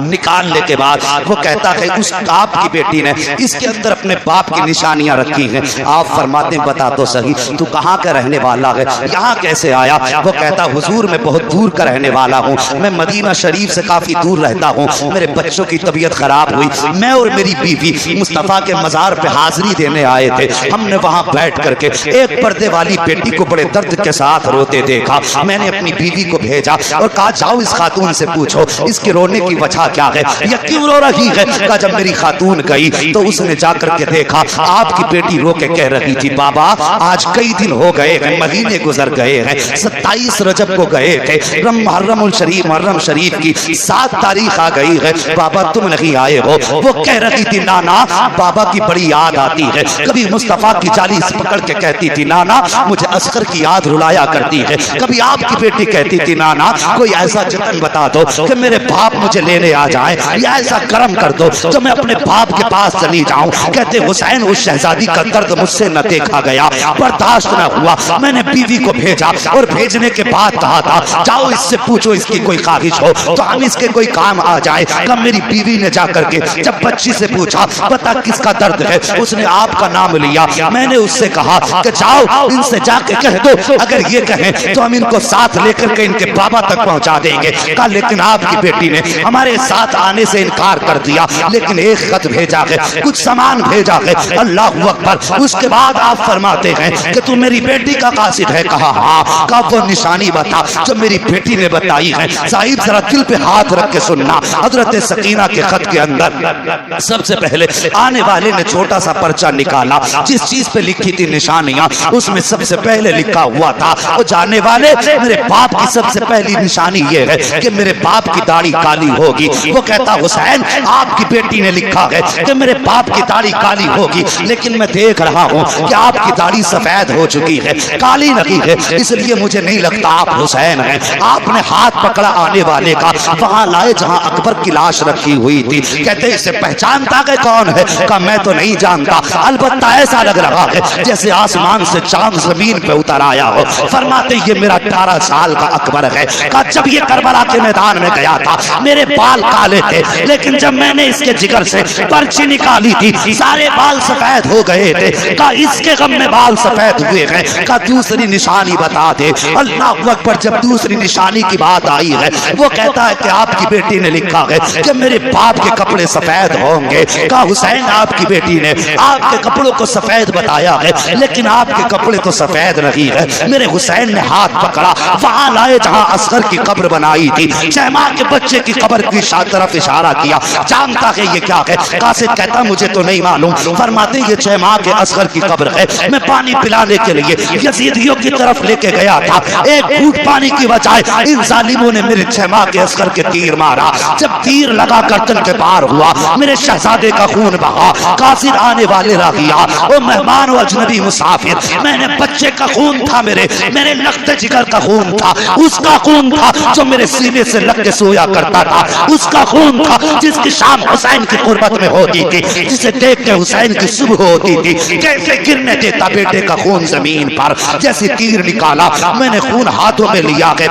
Speaker 1: نکالنے کے بعد وہ کہتا ہے اس آپ کی بیٹی نے اس کے اندر اپنے باپ کی نشانیاں رکھی ہیں۔ آپ فرماتے ہیں بتا تو صحیح تو کہاں کا رہنے والا ہے، یہاں کیسے آیا؟ وہ کہتا حضور میں بہت دور کا رہنے والا ہوں، میں مدینہ شریف سے کافی دور رہتا ہوں، میرے بچوں کی طبیعت خراب ہوئی، میں اور میری بیوی مصطفیٰ کے مزار پہ حاضری دینے آئے تھے، ہم نے وہاں بیٹھ کر کے ایک پردے والی بیٹی کو بڑے درد کے ساتھ روتے دیکھا، میں نے اپنی بیوی کو بھیجا اور کہا جاؤ اس خاتون سے پوچھو اس کے رونے کی وجہ کیا ہے، یہ کیوں رو رہی ہے؟ کہا جب میری خاتون گئی تو اس نے جا کر کے دیکھا آپ کی بیٹی رو کے کہہ رہی تھی بابا آج کئی دن ہو گئے ہیں، مہینے گزر گئے ہیں، 27 رجب کو گئے تھے، محرم شریف کی 7 تاریخ آ گئی ہے، بابا تم نہیں آئے ہو۔ وہ کہہ رہی تھی نانا بابا کی بڑی یاد آتی ہے، کبھی مصطفیٰ کی جالی پکڑ کے کہتی تھی نانا مجھے اصغر کی یاد رلایا کرتی ہے، کبھی آپ کی بیٹی کہتی تھی نانا کوئی ایسا جتن بتا دو کہ میرے باپ مجھے لینے آ جائیں، یا ایسا کرم کر دو تو میں اپنے باپ کے پاس چلی جاؤں۔ کہتے حسین اس شہزادی کا درد مجھ سے نہ دیکھا گیا، برداشت نہ ہوا، میں نے بیوی کو بھیجا اور بھیجنے کے بعد کہا تھا جاؤ اس سے پوچھو اس کی کوئی خواہش ہو تو ہم اس کے کوئی کام آ جائے۔ کب میری بیوی نے جا کر کے جب بچی سے پوچھا بتا کس کا درد ہے، اس نے آپ کا نام لیا، میں نے اس سے کہا کہ جاؤ ان سے جا کے کہہ دو اگر یہ کہیں تو ہم ان کو ساتھ لے کر کے ان کے بابا تک پہنچا دیں گے۔ کہا لیکن آپ کی بیٹی نے ہمارے ساتھ آنے سے انکار کر دیا، لیکن ایک خط بھیجا ہے، کچھ سامان بھیجا ہے۔ اللہ اکبر، اس کے بعد آپ فرماتے ہیں کہ تو میری بیٹی کا قاصد ہے؟ کہا ہاں۔ کہا وہ نشانی بتا جو میری بیٹی نے بتائی ہے۔ صاحب ذرا دل پہ ہاتھ رکھ کے سننا، حضرت سکینہ کے خط کے اندر سب سے پہلے آنے والے نے چھوٹا سا پرچہ نکالا، جس چیز پہ لکھی تھی نشانیاں اس میں سب سے پہلے لکھا ہوا تھا وہ جانے والے میرے باپ کی سب سے پہلی نشانی یہ ہے کہ میرے باپ کی داڑھی کالی ہوگی۔ وہ کہتا حسین آپ کی بیٹی نے لکھا ہے کہ میرے باپ کی داڑھی کالی ہوگی، لیکن میں دیکھ رہا ہوں کہ آپ کی داڑھی سفید ہو چکی ہے، کالی نہیں ہے، اس لیے مجھے نہیں لگتا آپ حسین ہیں۔ آپ نے ہاتھ پکڑا آنے والے کا، وہاں لائے جہاں اکبر کی لاش رکھی ہوئی تھی، کہتے اسے پہچانتا کہ کون ہے؟ کہا میں تو نہیں جانتا، البتہ ایسا لگ رہا ہے جیسے آسمان سے چاند زمین پہ اتر آیا ہو۔ فرماتے یہ میرا 18 سال کا اکبر ہے۔ کہا جب یہ کربلا کے میدان میں گیا تھا میرے بال کالے تھے، لیکن جب میں نے اس کے جگر سے پرچی نکالی تھی سارے بال سفید ہو گئے تھے۔ کہا اس کے غم میں بال سفید ہوئے ہیں۔ کہا دوسری نشانی بتا دے۔ اللہ اکبر، جب دوسری نشانی کی بات آئی ہے وہ کہتا ہے کہ آپ کی بیٹی نے لکھا ہے کہ میرے باپ کے کپڑے سفید ہوں گے۔ کہا حسین آپ کی بیٹی نے آپ کے کپڑوں کو سفید بتایا ہے، لیکن آپ کے کپڑے تو سفید نہیں ہے۔ میرے حسین نے ہاتھ پکڑا، وہاں لائے جہاں اصغر کی قبر بنائی تھی، شیماء کے بچے کی قبر کی طرف اشارہ کیا، جانتا ہے یہ کیا ہے؟ قاصد کہتا مجھے تو نہیں معلوم، فرماتے یہ شیماء کے اصغر کی قبر ہے، میں پانی پلانے کے لیے یزیدیوں کی طرف لے کے گیا تھا، ایک گھونٹ پانی کی بجائے ان ظالموں نے میرے شیماء کے اصغر کے تیر مارا، جب تیر لگا گردن کے پار ہوا، میرے شہزادے کا خون بہا، قاصد آنے والے راغیا، وہ مہمان و اجنبی مسافر، میں نے بچے کا خون تھا، میرے لخت جگر کا خون تھا، اس کا خون تھا جو میرے سینے سے لگ کے سویا کرتا تھا، اس کا خون تھا جس کی شام حسین کی قربت میں ہوتی تھی، جسے دیکھ کے حسین کی صبح ہوتی تھی، کیسے گرنے دیتا بیٹے کا خون زمین پر، جیسے تیر نکالا میں نے خون ہاتھوں میں لیا ہے،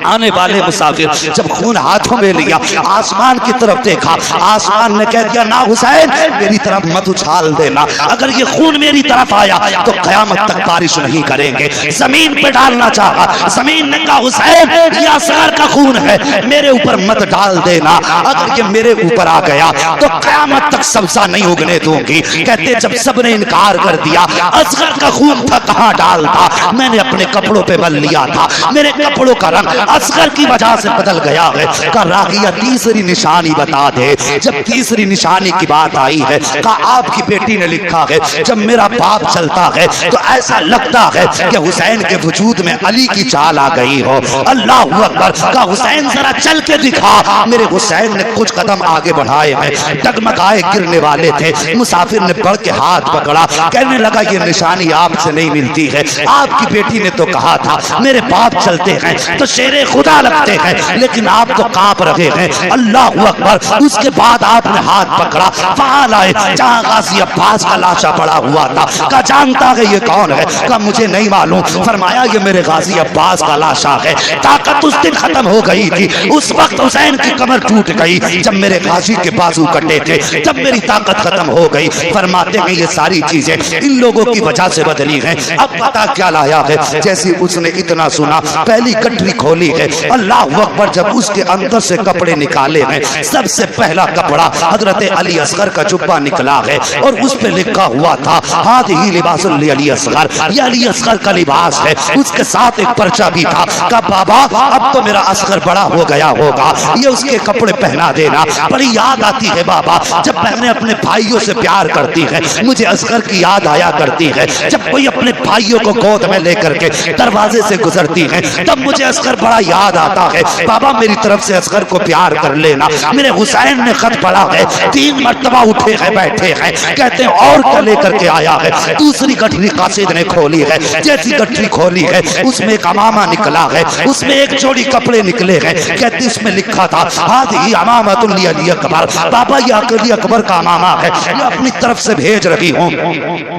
Speaker 1: آنے والے مسافر جب خون ہاتھوں میں لیا آسمان کی طرف دیکھا، آسمان نے کہہ دیا نہ حسین میری طرف مت اچھال دینا، اگر یہ خون میری طرف آیا تو قیامت تک بارش نہیں کریں گے، زمین پہ ڈالنا چاہا، زمین نے کہا حسین یہ اصغر کا خون ہے میرے اوپر مت ڈال دینا، اگر یہ میرے اوپر آ گیا تو قیامت تک سبزہ نہیں اگنے دوں گی، کہتے جب سب نے انکار کر دیا اصغر کا خون تھا کہاں ڈالتا، میں نے اپنے کپڑوں پہ بل لیا تھا، میرے کپڑوں کا رنگ اصغر کی وجہ سے بدل گیا ہے، کہا راغیہ تیسری نشانی بتا دے، جب تیسری نشانی کی بات آئی ہے کہا آپ کی بیٹی نے لکھا ہے جب میرا باپ چلتا ہے تو ایسا لگتا ہے کہ حسین کے وجود میں علی کی چال آ گئی ہو، اللہ اکبر، کہا حسین ذرا چل کے دکھا، میرے حسین نے کچھ قدم آگے بڑھائے ہیں، ڈگمگائے گرنے والے تھے، مسافر نے بڑھ کے ہاتھ پکڑا، کہنے لگا یہ نشانی آپ سے نہیں ملتی ہے، آپ کی بیٹی نے تو کہا تھا میرے باپ چلتے ہیں تو شیر خدا لگتے ہیں، لیکن آپ تو کانپ رہے ہیں، اللہ اکبر، اس کے بعد آپ نے ہاتھ پکڑا، وہاں لائے جہاں غازی عباس کا لاشا پڑا ہوا تھا، کہا جانتا ہے یہ کون ہے؟ کہا مجھے نہیں معلوم، فرمایا یہ میرے غازی عباس کا لاشا ہے، طاقت اس دن ختم ہو گئی تھی، اس وقت حسین کی کمر ٹوٹ گئی جب میرے غازی کے بازو کٹے تھے، جب میری طاقت ختم ہو گئی، فرماتے ہیں یہ ساری چیزیں ان لوگوں کی وجہ سے بدلی ہیں، اب پتا کیا لایا ہے، جیسے اس نے اتنا سنا پہلی گٹری کھولی ہے، اللہ اکبر، جب اس کے اندر سے کپڑے نکالے ہیں، سب سے پہلا کپڑا حضرت علی اصغر کا جبہ نکلا ہے اور اس پہ لکھا ہوا تھا ہذہ لباس علی اصغر، یہ علی اصغر کا لباس ہے، اس کے ساتھ ایک پرچہ بھی تھا، کہا بابا اب تو میرا اصغر بڑا ہو گیا ہوگا، یہ اس کے کپڑے پہنا دینا، بڑی یاد آتی ہے بابا جب بہنیں اپنے بھائیوں سے پیار کرتی ہیں، مجھے اصغر کی یاد آیا کرتی ہے، جب کوئی اپنے بھائیوں کو گود میں لے کر کے دروازے سے گزرتی ہے تب مجھے اصغر بڑا یاد آتا ہے، بابا میری طرف سے اصغر کو پیار کر لینا، میرے حسین نے خط پڑھا ہے، 3 مرتبہ اٹھے ہیں بیٹھے ہیں، کہتے ہیں اور کیا لے کر کے آیا ہے، دوسری گٹھری قاصد نے کھولی ہے، جیسی گٹھری کھولی ہے اس میں ایک امامہ نکلا ہے، اس میں ایک جوڑی کپڑے نکلے ہیں، کہتے اس میں لکھا تھا ہذہ امامۃ علی اکبر، بابا یہ علی اکبر کا امامہ ہے، یہ اپنی طرف سے بھیج رہی ہوں،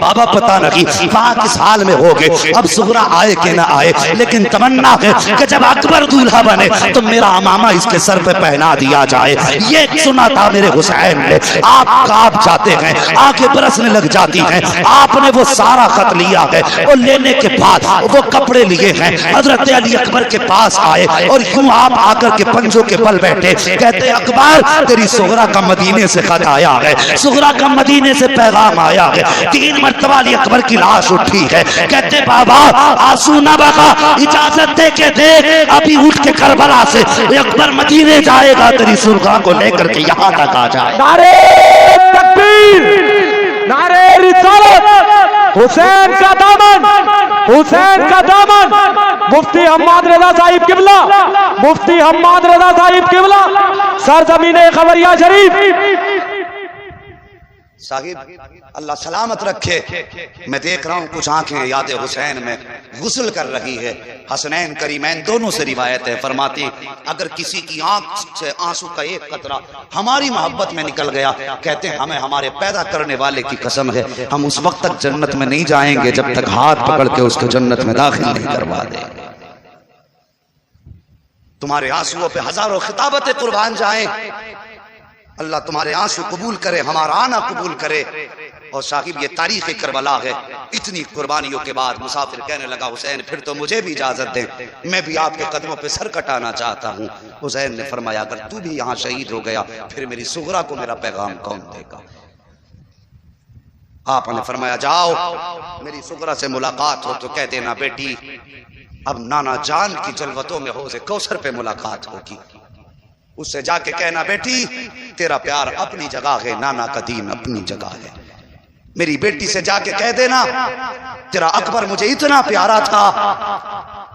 Speaker 1: بابا پتہ نہیں وہاں کس حال میں ہوگے، اب زہرہ آئے کہ نہ آئے، لیکن تمنا ہے کہ جب اکبر دولہا بنے تو میرا امامہ اس کے سر پہ پہنا دیا جائے، یہ سنا تھا میرے حسین نے، آپ کانپ جاتے ہیں، آنکھیں برسنے لگ جاتی ہیں، آپ نے وہ سارا خط لیا ہے، اور لینے کے بعد وہ کپڑے لیے ہیں، حضرت علی اکبر کے پاس آئے اور یوں آپ آ کر کے پنجوں کے بل بیٹھے، کہتے اکبر تیری زہرہ کا مدینے سے خط آیا ہے، زہرہ کا مدینے سے پیغام آیا ہے، 3 مرتبہ علی اکبر کی لاش اٹھی ہے، کہتے بابا آنسو نہ بہا، اجازت دے کے دیکھ ابھی اٹھ کے کربلا سے اکبر مدینے جائے گا، تیری سرخاں کو لے کر کے یہاں تک آ جائے،
Speaker 2: نعرہ تکبیر، نعرہ رسالت، حسین کا دامن، حسین کا دامن، مفتی حماد رضا صاحب قبلہ، مفتی حماد رضا صاحب قبلہ، سرزمین خبریہ شریف،
Speaker 1: صاحب اللہ سلامت رکھے، میں دیکھ رہا ہوں کچھ آنکھیں یاد حسین میں غسل کر رہی ہے، حسنین کریمین دونوں سے روایت ہے، فرماتی اگر کسی کی آنکھ سے آنسو کا ایک قطرہ ہماری محبت میں نکل گیا، کہتے ہیں ہمیں ہمارے پیدا کرنے والے کی قسم ہے ہم اس وقت تک جنت میں نہیں جائیں گے جب تک ہاتھ پکڑ کے اس کو جنت میں داخل نہیں کروا دیں گے، تمہارے آنسوؤں پہ ہزاروں خطابتیں قربان جائیں، اللہ تمہارے آنسو قبول کرے، ہمارا آنا قبول کرے، اور صاحب یہ تاریخ کربلا ہے، اتنی قربانیوں کے بعد مسافر کہنے لگا حسین پھر تو مجھے بھی اجازت دیں، میں بھی آپ کے قدموں پہ سر کٹانا چاہتا ہوں، حسین نے فرمایا اگر تو بھی یہاں شہید ہو گیا پھر میری صغرا کو میرا پیغام کون دے گا، آپ نے فرمایا جاؤ میری سغرا سے ملاقات ہو تو کہہ دینا بیٹی اب نانا جان کی جلوتوں میں حوض کوثر پہ ملاقات ہوگی، اس سے جا کے کہنا بیٹی تیرا پیار اپنی جگہ ہے، نانا کا دین اپنی جگہ ہے۔ میری بیٹی سے جا کے کہہ دینا تیرا اکبر مجھے اتنا پیارا تھا،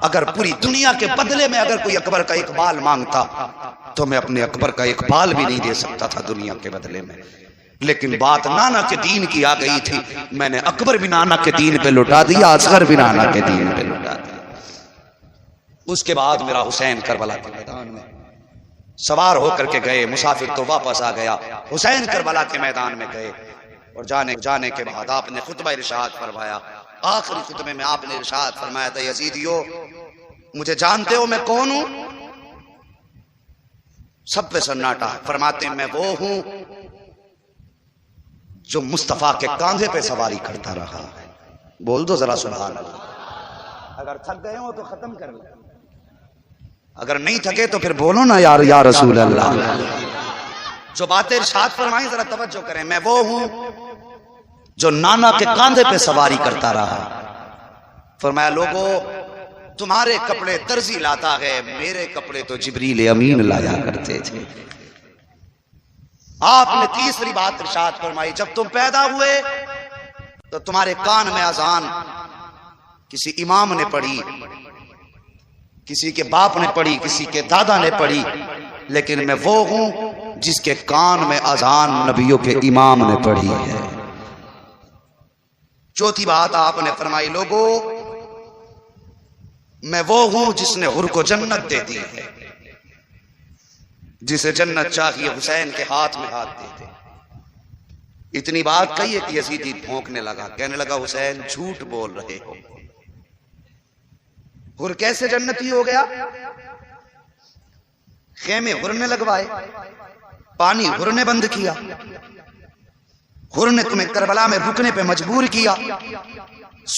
Speaker 1: اگر پوری دنیا کے بدلے میں اگر کوئی اکبر کا اقبال مانگتا تو میں اپنے اکبر کا اقبال بھی نہیں دے سکتا تھا دنیا کے بدلے میں، لیکن بات نانا کے دین کی آ گئی تھی، میں نے اکبر بھی نانا کے دین پہ لٹا دیا، اصغر بھی نانا کے دین پہ لٹا دیا۔ اس کے بعد میرا حسین کربلا کے میدان میں سوار ہو کر کے گئے، مسافر تو واپس آ گیا، حسین کربلا کے میدان میں گئے، اور جانے کے بعد آپ نے خطبہ ارشاد فرمایا۔ آخری خطبے میں آپ نے ارشاد فرمایا تھا یزیدیو مجھے جانتے ہو میں کون ہوں؟ سب پہ سناٹا۔ فرماتے ہیں میں وہ ہوں جو مصطفیٰ کے کاندھے پہ سواری کرتا رہا۔ بول دو ذرا سبحان اللہ۔ اگر تھک گئے ہو تو ختم کر لیں، اگر نہیں تھکے تو پھر بولو نا یار یا رسول اللہ۔ جو باتیں ارشاد فرمائیں ذرا توجہ کریں۔ میں وہ ہوں جو نانا کے کاندھے پہ سواری کرتا رہا۔ فرمایا لوگوں تمہارے کپڑے درزی لاتا ہے، میرے کپڑے تو جبریل امین لایا کرتے تھے۔ آپ نے تیسری بات ارشاد فرمائی جب تم پیدا ہوئے تو تمہارے کان میں اذان کسی امام نے پڑھی، کسی کے باپ نے پڑھی، کسی کے دادا نے پڑھی، لیکن میں وہ ہوں جس کے کان میں اذان نبیوں کے امام نے پڑھی ہے۔ چوتھی بات آپ نے فرمائی لوگوں میں وہ ہوں جس نے حر کو جنت دے دی ہے، جسے جنت چاہیے حسین کے ہاتھ میں ہاتھ دے دے۔ اتنی بات کہی ہے کہ یزیدی بھونکنے لگا، کہنے لگا حسین جھوٹ بول رہے ہو، حر کیسے جنتی ہو گیا؟ خیمے حر نے لگوائے، پانی حر نے بند کیا، حر نے تمہیں کربلا میں رکنے پہ مجبور کیا،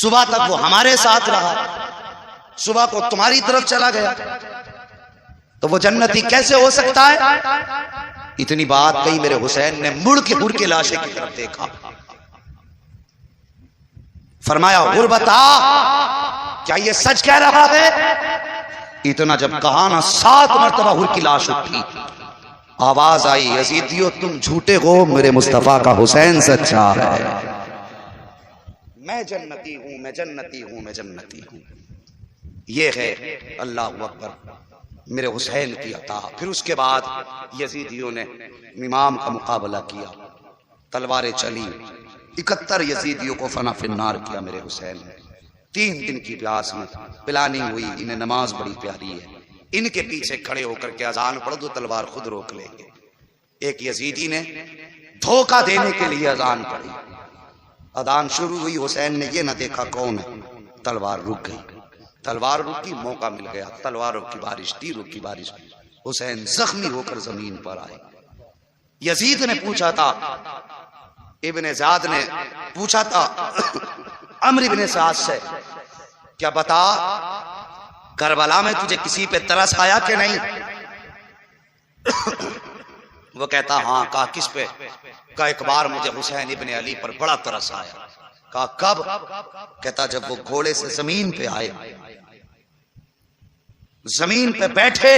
Speaker 1: صبح تک وہ ہمارے ساتھ رہا، صبح کو تمہاری طرف چلا گیا، تو وہ جنتی کیسے ہو سکتا ہے؟ اتنی بات کہی میرے حسین نے مڑ کے حر کے لاشے کی طرف دیکھا، فرمایا حر بتا کیا یہ سچ کہہ رہا ہے؟ اتنا جب کہا نا 7 مرتبہ حر کی لاش اٹھی، آواز آئی یزیدیو تم جھوٹے ہو، میرے مصطفیٰ کا حسین سچا ہے، میں جنتی ہوں، میں جنتی ہوں، میں جنتی ہوں۔ یہ ہے اللہ اکبر میرے حسین کی عطا۔ پھر اس کے بعد یزیدیوں نے امام کا مقابلہ کیا، تلواریں چلی، 71 یزیدیوں کو فنا فی النار کیا میرے حسین نے۔ 3 دن کی پیاس میں پلاننگ ہوئی، انہیں نماز بڑی پیاری ہے، ان کے پیچھے کھڑے ہو کر کے اذان پڑھ دو تلوار خود روک لیں گے۔ ایک یزیدی نے دھوکہ دینے کے لیے اذان پڑھی، اذان شروع ہوئی، حسین نے یہ نہ دیکھا کون ہے، تلوار رک گئی، تلوار رکی، موقع مل گیا، تلواروں کی بارش، تیروں کی بارش، حسین زخمی ہو کر زمین پر آئے۔ یزید نے پوچھا تھا، ابن زیاد نے پوچھا تھا عمرو بن سعد سے کیا بتا کربلا میں تجھے کسی پہ ترس آیا کہ نہیں؟ وہ کہتا ہاں۔ کہا کس پہ؟ کہا ایک بار مجھے حسین ابن علی پر بڑا ترس آیا۔ کہا کب؟ کہتا جب وہ گھوڑے سے زمین پہ آئے، زمین پہ بیٹھے،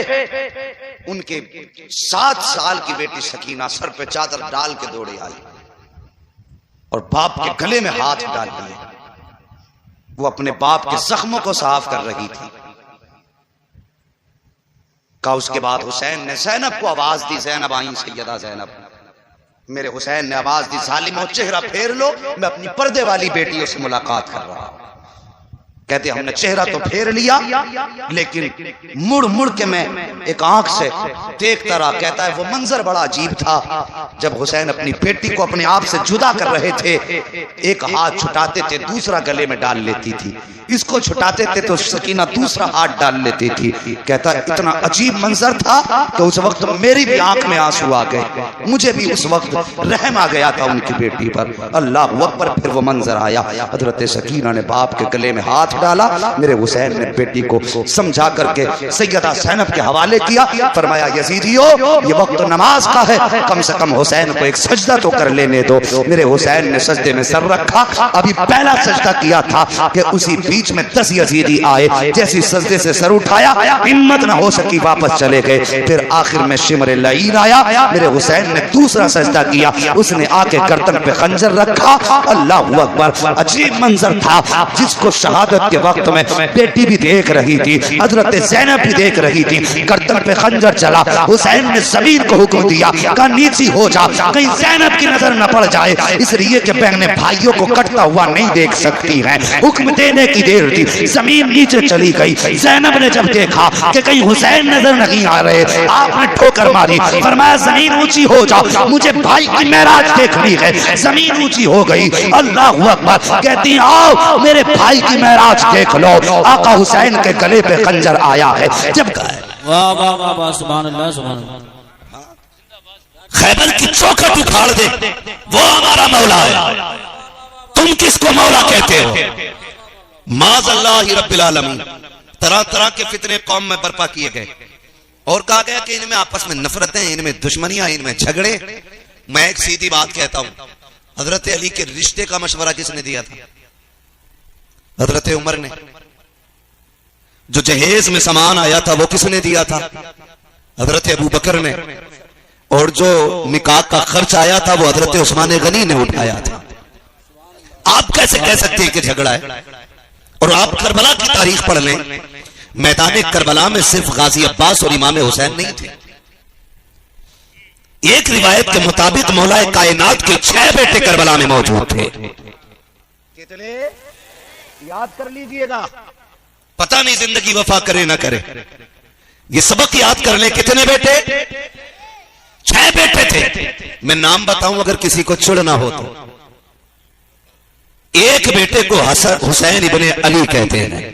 Speaker 1: ان کے 7 سال کی بیٹی سکینہ سر پہ چادر ڈال کے دوڑے آئی اور باپ کے گلے میں ہاتھ ڈال دیے، وہ اپنے باپ کے زخموں کو صاف کر رہی تھی۔ کہا اس کے بعد حسین نے زینب کو آواز دی، زینب آئیں سیدہ زینب، میرے حسین نے آواز دی ظالموں چہرہ پھیر لو، میں اپنی پردے والی بیٹیوں سے ملاقات کر رہا ہوں۔ کہتے ہم نے چہرہ تو پھیر لیا لیکن مڑ مڑ کے میں ایک آنکھ سے دیکھتا رہا۔ کہتا ہے وہ منظر بڑا عجیب تھا، جب حسین اپنی بیٹی کو اپنے آپ سے جدا کر رہے تھے، ایک ہاتھ چھٹاتے تھے دوسرا گلے میں ڈال لیتی تھی، اس کو چھٹاتے تھے تو سکینہ دوسرا ہاتھ ڈال لیتی تھی۔ کہتا ہے اتنا عجیب منظر تھا کہ اس وقت میری بھی آنکھ میں آنسو آ گئے، مجھے بھی اس وقت رحم آ گیا تھا ان کی بیٹی پر۔ اللہ اکبر۔ پھر وہ منظر آیا، حضرت سکینہ نے باپ کے گلے میں ہاتھ ہاتھ ڈالا. میرے حسین نے بیٹی کو سمجھا کر کے سیدہ زینب کے حوالے کیا. فرمایا یزیدیو یہ وقت نماز کا ہے, کم سے کم حسین کو ایک سجدہ تو کر لینے دو. میرے حسین نے سجدے میں سر رکھا. ابھی پہلا سجدہ کیا تھا کہ اسی بیچ میں 10 یزیدی آئے. جیسی سجدے سے سر اٹھایا ہمت نہ ہو سکی, واپس چلے گئے. پھر آخر میں شمر لعین آیا. میرے حسین نے دوسرا سجدہ کیا. اس نے آ کے گردن پہ خنجر رکھا. اللہ اکبر, عجیب منظر تھا جس کو شہادت کے وقت میں بیٹی بھی دیکھ رہی تھی, حضرت زینب بھی دیکھ رہی تھی. گردن پہ خنجر چلا. حسین نے زمین کو حکم دیا کہ نیچی ہو جا, کہیں زینب کی نظر نہ پڑ جائے, اس لیے کہ بہنیں بھائیوں کو کٹتا ہوا نہیں دیکھ سکتی ہیں. حکم دینے کی دیر تھی, زمین نیچے چلی گئی. زینب نے جب دیکھا کہ کہیں حسین نظر نہیں آ رہے, آپ نے ٹھوکر ماری. فرمایا زمین اونچی ہو جا, مجھے بھائی کی معراج دیکھنی ہے. زمین اونچی ہو گئی. اللہ اکبر, کہتی آؤ میرے بھائی کی معراج دیکھ لو. آقا حسین کے گلے پہ خنجر آیا ہے. جب
Speaker 3: واہ واہ واہ واہ, سبحان اللہ سبحان اللہ.
Speaker 4: خیبر کی چوکھٹ اکھاڑ دے, وہ ہمارا مولا ہے. تم کس کو مولا کہتے ہو؟ معاذ اللہ رب العالمین. طرح طرح کے فتنے قوم میں برپا کیے گئے اور کہا گیا کہ ان میں آپس میں نفرتیں, ان میں دشمنیاں, ان میں جھگڑے. میں ایک سیدھی بات کہتا ہوں, حضرت علی کے رشتے کا مشورہ کس نے دیا تھا؟ حضرت عمر نے. جو جہیز میں سامان آیا تھا وہ کس نے دیا تھا؟ حضرت ابو بکر نے. اور جو نکاح کا خرچ آیا تھا وہ حضرت عثمان غنی نے اٹھایا تھا. آپ کیسے کہہ سکتے ہیں کہ جھگڑا ہے؟ اور آپ کربلا کی تاریخ پڑھ لیں, میدان کربلا میں صرف غازی عباس اور امام حسین نہیں تھے. ایک روایت کے مطابق مولا کائنات کے 6 بیٹے کربلا میں موجود تھے.
Speaker 1: کتنے یاد کر لیجئے گا,
Speaker 4: پتہ نہیں زندگی وفا کرے نہ کرے. یہ سبق یاد کر لیں, کتنے بیٹے؟ 6 بیٹے تھے. میں نام بتاؤں اگر کسی کو چڑنا ہو تو. ایک بیٹے کو حسین ابن علی کہتے ہیں,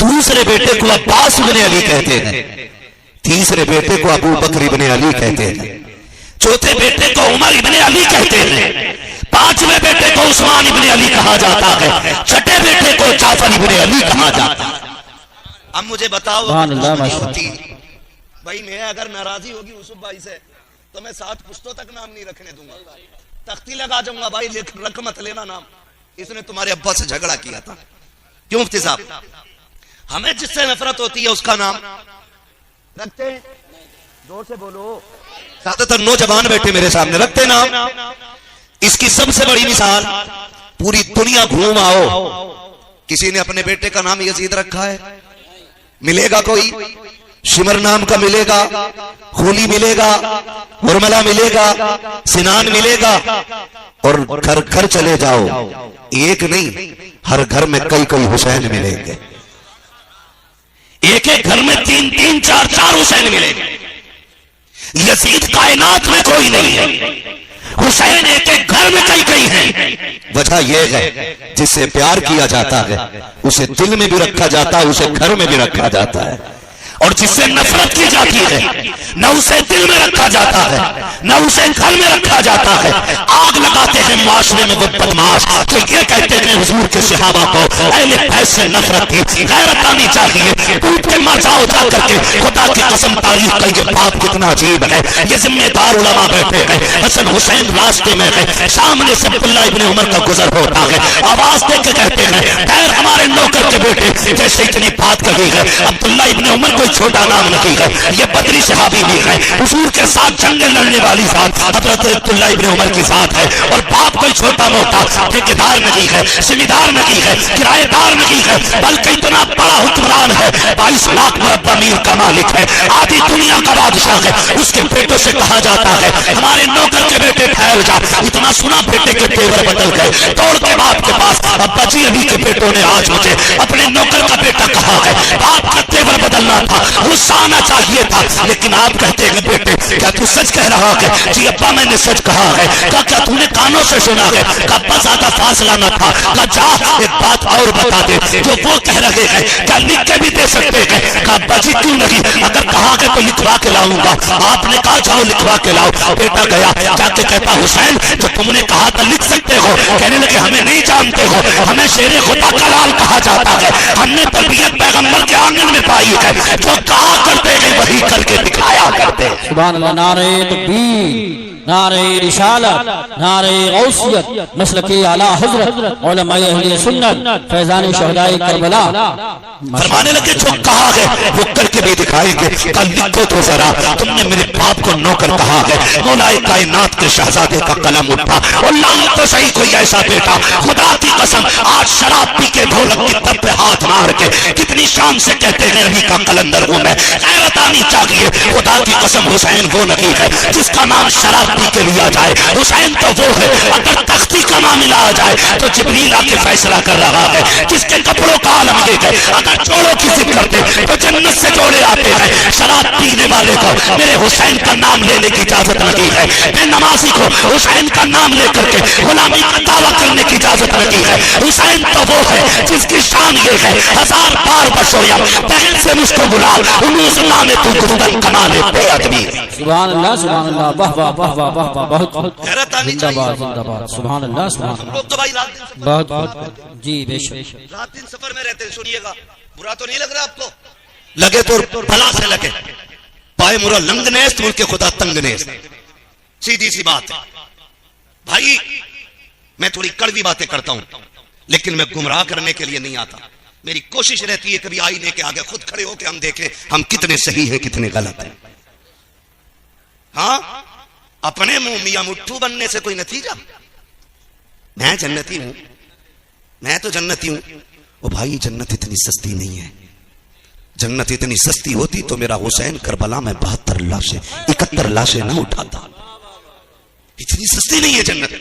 Speaker 4: دوسرے بیٹے کو عباس ابن علی کہتے ہیں, تیسرے بیٹے کو ابو بکر ابن علی کہتے ہیں, چوتھے بیٹے کو عمر ابن علی کہتے ہیں, پانچویں بیٹے کو عثمان ابن علی کہا جاتا ہے, چھٹے بیٹے کو جعفر ابن علی کہا جاتا ہے. اب مجھے بتاؤ ہوتی بھائی, میں اگر ناراضی ہوگی یوسف بھائی سے تو میں 7 پشتوں تک نام نہیں رکھنے دوں گا, تختی لگا جاؤں گا, بھائی رکھ مت لینا نام, اس نے تمہارے ابا سے جھگڑا کیا تھا. کیوں مفتی صاحب؟ ہمیں جس سے نفرت ہوتی ہے اس کا نام رکھتے ہیں. زور سے بولو, زیادہ تر نوجوان بیٹھے میرے سامنے رکھتے نام. اس کی سب سے بڑی مثال, پوری دنیا گھوم آؤ, کسی نے اپنے بیٹے کا نام یزید رکھا ہے؟ ملے گا کوئی؟ شمر نام کا ملے گا, خولی ملے گا, مرملا ملے گا, سنان ملے گا. اور گھر گھر چلے جاؤ, ایک نہیں ہر گھر میں کئی کئی حسین ملیں گے. ایک ایک گھر میں 3 4 حسین ملیں گے. یزید کائنات میں کوئی نہیں ہے, حسین ایک ایک گھر میں کئی کئی ہیں. وجہ یہ ہے جس سے پیار کیا جاتا ہے اسے دل میں بھی رکھا جاتا ہے, اسے گھر میں بھی رکھا جاتا ہے. اور جس سے نفرت کی جاتی ہے نہ اسے دل میں رکھا جاتا ہے نہ اسے گھر میں رکھا جاتا ہے. آگ لگاتے ہیں معاشرے میں وہ بدماش تو یہ کہتے ہیں حضور کے صحابہ کو اہل بیت سے نفرت تھی, غیرت آنی چاہیے. ٹوٹ کے مر جاؤ جا کر کے, خدا کی قسم تاریخ کا یہ بات کتنا عجیب ہے. یہ ذمہ دار علماء بیٹھے ہیں, حسن حسین راستے میں ہے, سامنے سے عبداللہ ابن عمر کا گزر ہوتا ہے, آواز دے کے کہتے ہیں خیر ہمارے نوکر کے بیٹے. جیسے اتنی بات کہی ہے, عبداللہ ابن عمر کو چھوٹا نام نہیں ہے, یہ بدری صحابی بھی ہے, حضور کے ساتھ جنگیں لڑنے والی ذات حضرت عبداللہ ابن عمر کی ذات ہے. اور باپ کوئی چھوٹا موٹا ٹھیکیدار نہیں ہے, ذمہ نہیں ہے, کرایہ دار نہیں ہے, بلکہ اتنا بڑا حکمران ہے, 22 لاکھ مربع میل کا مالک ہے, آدھی دنیا کا بادشاہ ہے. اس کے بیٹوں سے کہا جاتا ہے ہمارے نوکر کے بیٹے پھیل جا. اتنا سنا بیٹے کے تیور بدل گئے, دوڑ کے باپ کے پاس, ابا جی علی کے بیٹوں نے آج مجھے اپنے نوکر کا بیٹا کہا ہے. باپ کا تیور بدلنا تھا, غصہ آنا چاہیے تھا, لیکن آپ کہتے ہیں بیٹے کیا تو سچ کہہ رہا ہے؟ جی ابا میں نے سچ کہا ہے۔ کہا کیا تو نے کانوں سے سنا ہے؟ کہا ابا زیادہ فاصلہ نہ تھا۔ کہا جا ایک بات اور بتا دے، جو وہ کہہ رہے ہیں کیا لکھ کے بھی دے سکتے ہیں؟ کہا ابا جی کیوں نہیں، اگر کہا کہ تو لکھوا کے لاؤں گا۔ آپ نے کہا جاؤ لکھوا کے لاؤ۔ بیٹا گیا، جا کے کہتا حسین جو تم نے کہا تھا لکھ سکتے ہو، کہنے لگے ہمیں نہیں جانتے ہو، ہمیں شیر خدا کا لال کہا جاتا ہے، ہم نے تربیت پیغمبر کے آنگن میں پائی ہے، جو کہا کرتے ہیں وہی کر کے دکھایا کرتے۔
Speaker 3: سبحان اللہ، نعرہ تکبیر، نعرہ رسالت، نعرہ غوثیت، مسلک اعلی حضرت علماء اہل سنت، فیضان شہداء کربلا۔
Speaker 4: فرمانے لگے جو کہا ہے وہ کر کے بھی دکھائیں گے۔ کل لکھو تو ذرا، تم نے میرے باپ کو نوکر کہا ہے، مولا کائنات کے شہزادے کا قلم اٹھا اور لعنت تو صحیح کوئی ایسا بیٹا، خدا کی قسم آج شراب پی کے ڈھولک کی تب پہ ہاتھ مار کے کتنی شان سے کہتے ہیں نبی کا قلندر ہوں میں۔ غیرت آنی چاہیے، خدا کی قسم حسین وہ نہیں ہے جس کا نام شراب پی کے لیا جائے، حسین تو وہ ہے اگر تختی کا نام لایا جائے تو جبریل آ کے فیصلہ کر رہا ہے، جس کے کپڑوں کا عالم یہ ہے اگر جوڑوں کی ضد کرتے تو جنت سے جوڑے آتے ہیں۔ شراب پینے والے کو میرے حسین کا نام لینے کی اجازت نہیں ہے، بے نمازی کو حسین کا نام لے کر کے غلامی کا دعویٰ کرنے کی اجازت نہیں ہے۔ حسین تو وہ ہے جس کی شان یہ ہے ہزار بار بشویا بہن سے مجھ کو بلا انیس نامے تو گفتن کمانے بے ادبی۔
Speaker 3: سبحان اللہ، سبحان اللہ، واہ واہ واہ واہ واہ واہ، بہت
Speaker 1: غیرت آنی
Speaker 3: زندہ
Speaker 1: چاہیے۔
Speaker 3: باد، زندہ باد، سبحان اللہ، سبحان
Speaker 1: ہم
Speaker 3: اللہ،
Speaker 1: لوگ تو بھائی رات دن سفر
Speaker 3: بہت بہت، جی بے شک۔
Speaker 1: رات دن سفر میں رہتے ہیں، سنیے گا، برا تو نہیں لگ رہا آپ کو؟
Speaker 4: لگے تو بھلا سے لگے، پائے مرا لنگ نیست ملک خدا تنگ نیست،
Speaker 1: سیدھی سی بات ہے بھائی۔ میں تھوڑی کڑوی باتیں کرتا ہوں لیکن میں گمراہ کرنے کے لیے نہیں آتا، میری کوشش رہتی ہے کبھی آئینے کے آگے خود کھڑے ہو کے ہم دیکھیں ہم کتنے صحیح ہیں کتنے غلط ہیں۔ ہاں اپنے منہ میاں مٹھو بننے سے کوئی نتیجہ؟ میں جنتی ہوں، میں تو جنتی ہوں۔ او بھائی جنت اتنی سستی نہیں ہے، جنت اتنی سستی ہوتی تو میرا حسین کربلا میں 72 لاشیں 71 لاشیں نہ اٹھاتا، اتنی سستی نہیں ہے جنت۔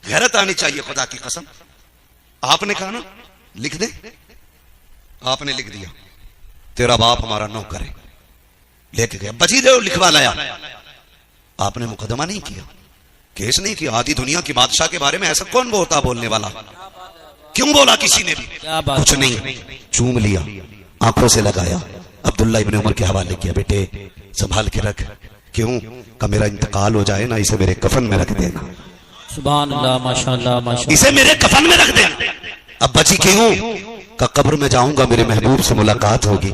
Speaker 1: غیرت آنی چاہیے خدا کی قسم۔ آپ نے کہا نا لکھ دیں، آپ نے لکھ دیا تیرا باپ ہمارا نوکر ہے، لے کے گیا بجی دے لکھوا لایا، آپ نے مقدمہ نہیں کیا، کیس نہیں کیا۔ آدھی دنیا کی بادشاہ کے بارے میں ایسا کون ہوتا بولنے والا؟ کیوں بولا کسی نے بھی؟ کچھ نہیں، چوم لیا، آنکھوں سے لگایا، عبداللہ ابن عمر کے حوالے کیا، بیٹے سنبھال کے رکھ، کیوں کہ میرا انتقال ہو جائے نا اسے میرے کفن میں رکھ دینا،
Speaker 3: سبحان اللہ، ماشاءاللہ ماشاءاللہ،
Speaker 4: اسے میرے کفن میں رکھ دینا۔ اب بچی کیوں کہ قبر میں جاؤں گا میرے محبوب سے ملاقات ہوگی،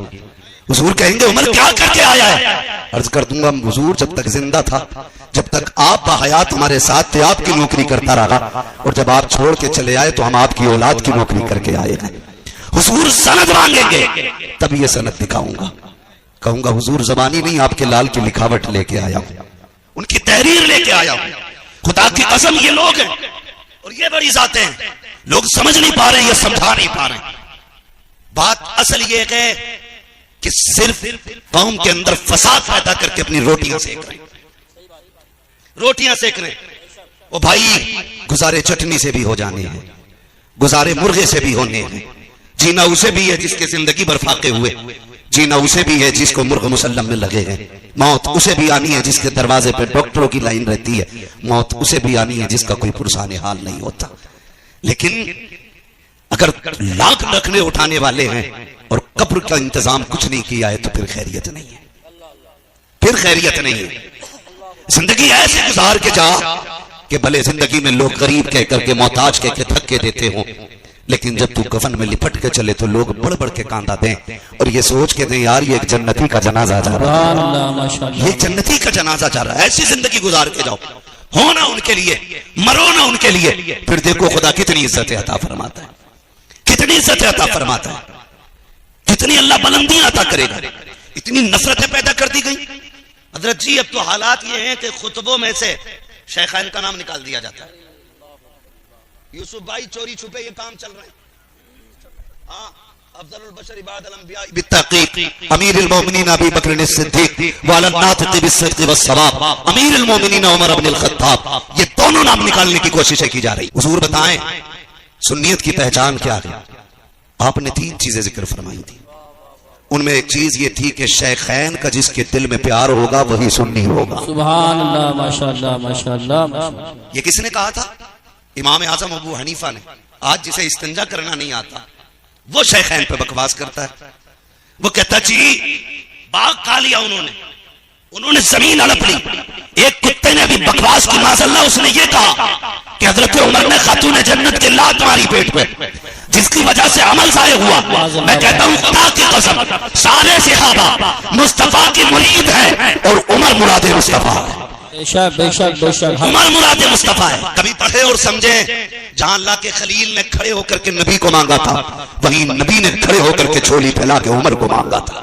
Speaker 4: حضور کہیں گے عمر کیا کر کے آیا ہے؟ عرض کر دوں گا حضور جب تک زندہ تھا، جب تک آپ باحیات ہمارے ساتھ تھے آپ کی نوکری کرتا رہا، اور جب آپ چھوڑ کے چلے آئے تو ہم آپ کی اولاد کی نوکری کر کے آئے ہیں۔ حضور سند مانگیں گے تب یہ سند دکھاؤں گا، کہوں گا حضور زبانی نہیں آپ کے لال کی لکھاوٹ لے کے آیا ہوں، ان کی تحریر لے کے آیا ہوں۔ خدا کی قسم یہ لوگ ہیں اور یہ بڑی ذاتیں ہیں، لوگ سمجھ نہیں پا رہے، یہ سمجھا نہیں پا رہے۔ بات اصل یہ ہے کہ صرف قوم کے اندر فساد پیدا کر کے اپنی روٹیاں سیک رہے، روٹیاں سیک رہے۔ وہ بھائی گزارے چٹنی سے بھی ہو جانے ہیں، گزارے مرغے سے بھی ہونے ہیں، جینا اسے بھی ہے جس کے زندگی بھر فاقے ہوئے، جینا اسے بھی ہے جس کو مرغ مسلم میں لگے ہیں، موت اسے بھی آنی ہے جس کے دروازے پہ ڈاکٹروں کی لائن رہتی ہے، موت اسے بھی آنی ہے جس کا کوئی پرسان حال نہیں ہوتا۔ لیکن اگر لاکھ رکھنے اٹھانے والے ہیں اور قبر کا انتظام کچھ نہیں کیا ہے تو پھر خیریت نہیں ہے، پھر خیریت نہیں ہے۔ زندگی ایسے گزار کے جا کہ بھلے زندگی میں لوگ غریب کہہ کر کے محتاج کہہ کے دھکے دیتے ہوں، لیکن جب تو کفن میں لپٹ کے چلے تو لوگ بڑھ بڑھ کے کاندھا دیں اور یہ سوچ کے دیں یار یہ ایک جنتی کا جنازہ جا رہا
Speaker 3: سبحان اللہ، ماشاءاللہ،
Speaker 4: ہے، یہ جنتی کا جنازہ جا رہا ہے۔ ایسی زندگی گزار کے جاؤ، ہونا ان کے لیے، مرو نہ ان کے لیے، پھر دیکھو خدا کتنی عزت عطا فرماتا ہے، کتنی عزت عطا فرماتا ہے، کتنی اللہ بلندیاں عطا کرے گا۔ اتنی نفرتیں پیدا کر دی گئی حضرت جی۔ اب تو حالات یہ ہیں کہ خطبوں میں سے شیخین کا نام نکال دیا جاتا ہے، یوسف بھائی چوری چھپے یہ کام چل رہے ہیں۔ ہاں افضل البشر بعد الانبیاء بالتحقیق امیر المومنین ابی بکر الصدیق وعلی الناطق بالصدق والصواب امیر المومنین عمر بن الخطاب، یہ دونوں نام نکالنے کی کوششیں کی جا رہی۔ حضور بتائیں سنیت کی پہچان کیا ہے؟ آپ نے 3 چیزیں ذکر فرمائی تھی، ان میں ایک چیز یہ تھی کہ شیخین کا جس کے دل میں پیار ہوگا وہی سنی ہوگا.
Speaker 3: سبحان اللہ ماشاءاللہ ماشاءاللہ ماشاءاللہ.
Speaker 1: یہ کس نے کہا تھا؟ امام اعظم ابو حنیفہ نے. آج جسے استنجا کرنا نہیں آتا وہ شیخین پہ بکواس کرتا ہے.
Speaker 4: وہ کہتا جی باغ کھا لیا انہوں نے زمین ہڑپ لی. ایک کتے نے بھی بکواس کی معاذ اللہ اس نے یہ کہا کہ حضرت عمر نے خاتون جنت کے لات ماری پیٹ پہ جس کی وجہ سے عمل ضائع ہوا. میں کہتا ہوں خدا کی قسم سارے صحابہ مصطفیٰ کی مرید ہیں اور عمر مراد مصطفیٰ ہے.
Speaker 3: بے شک بے شک بے شک.
Speaker 4: عمر مراد مصطفیٰ ہے.
Speaker 1: کبھی پڑھے اور سمجھے جہاں اللہ کے خلیل نے کھڑے ہو کر کے
Speaker 4: نبی کو مانگا تھا وہیں نبی نے کھڑے ہو کر کے جھولی پھیلا کے عمر کو مانگا تھا.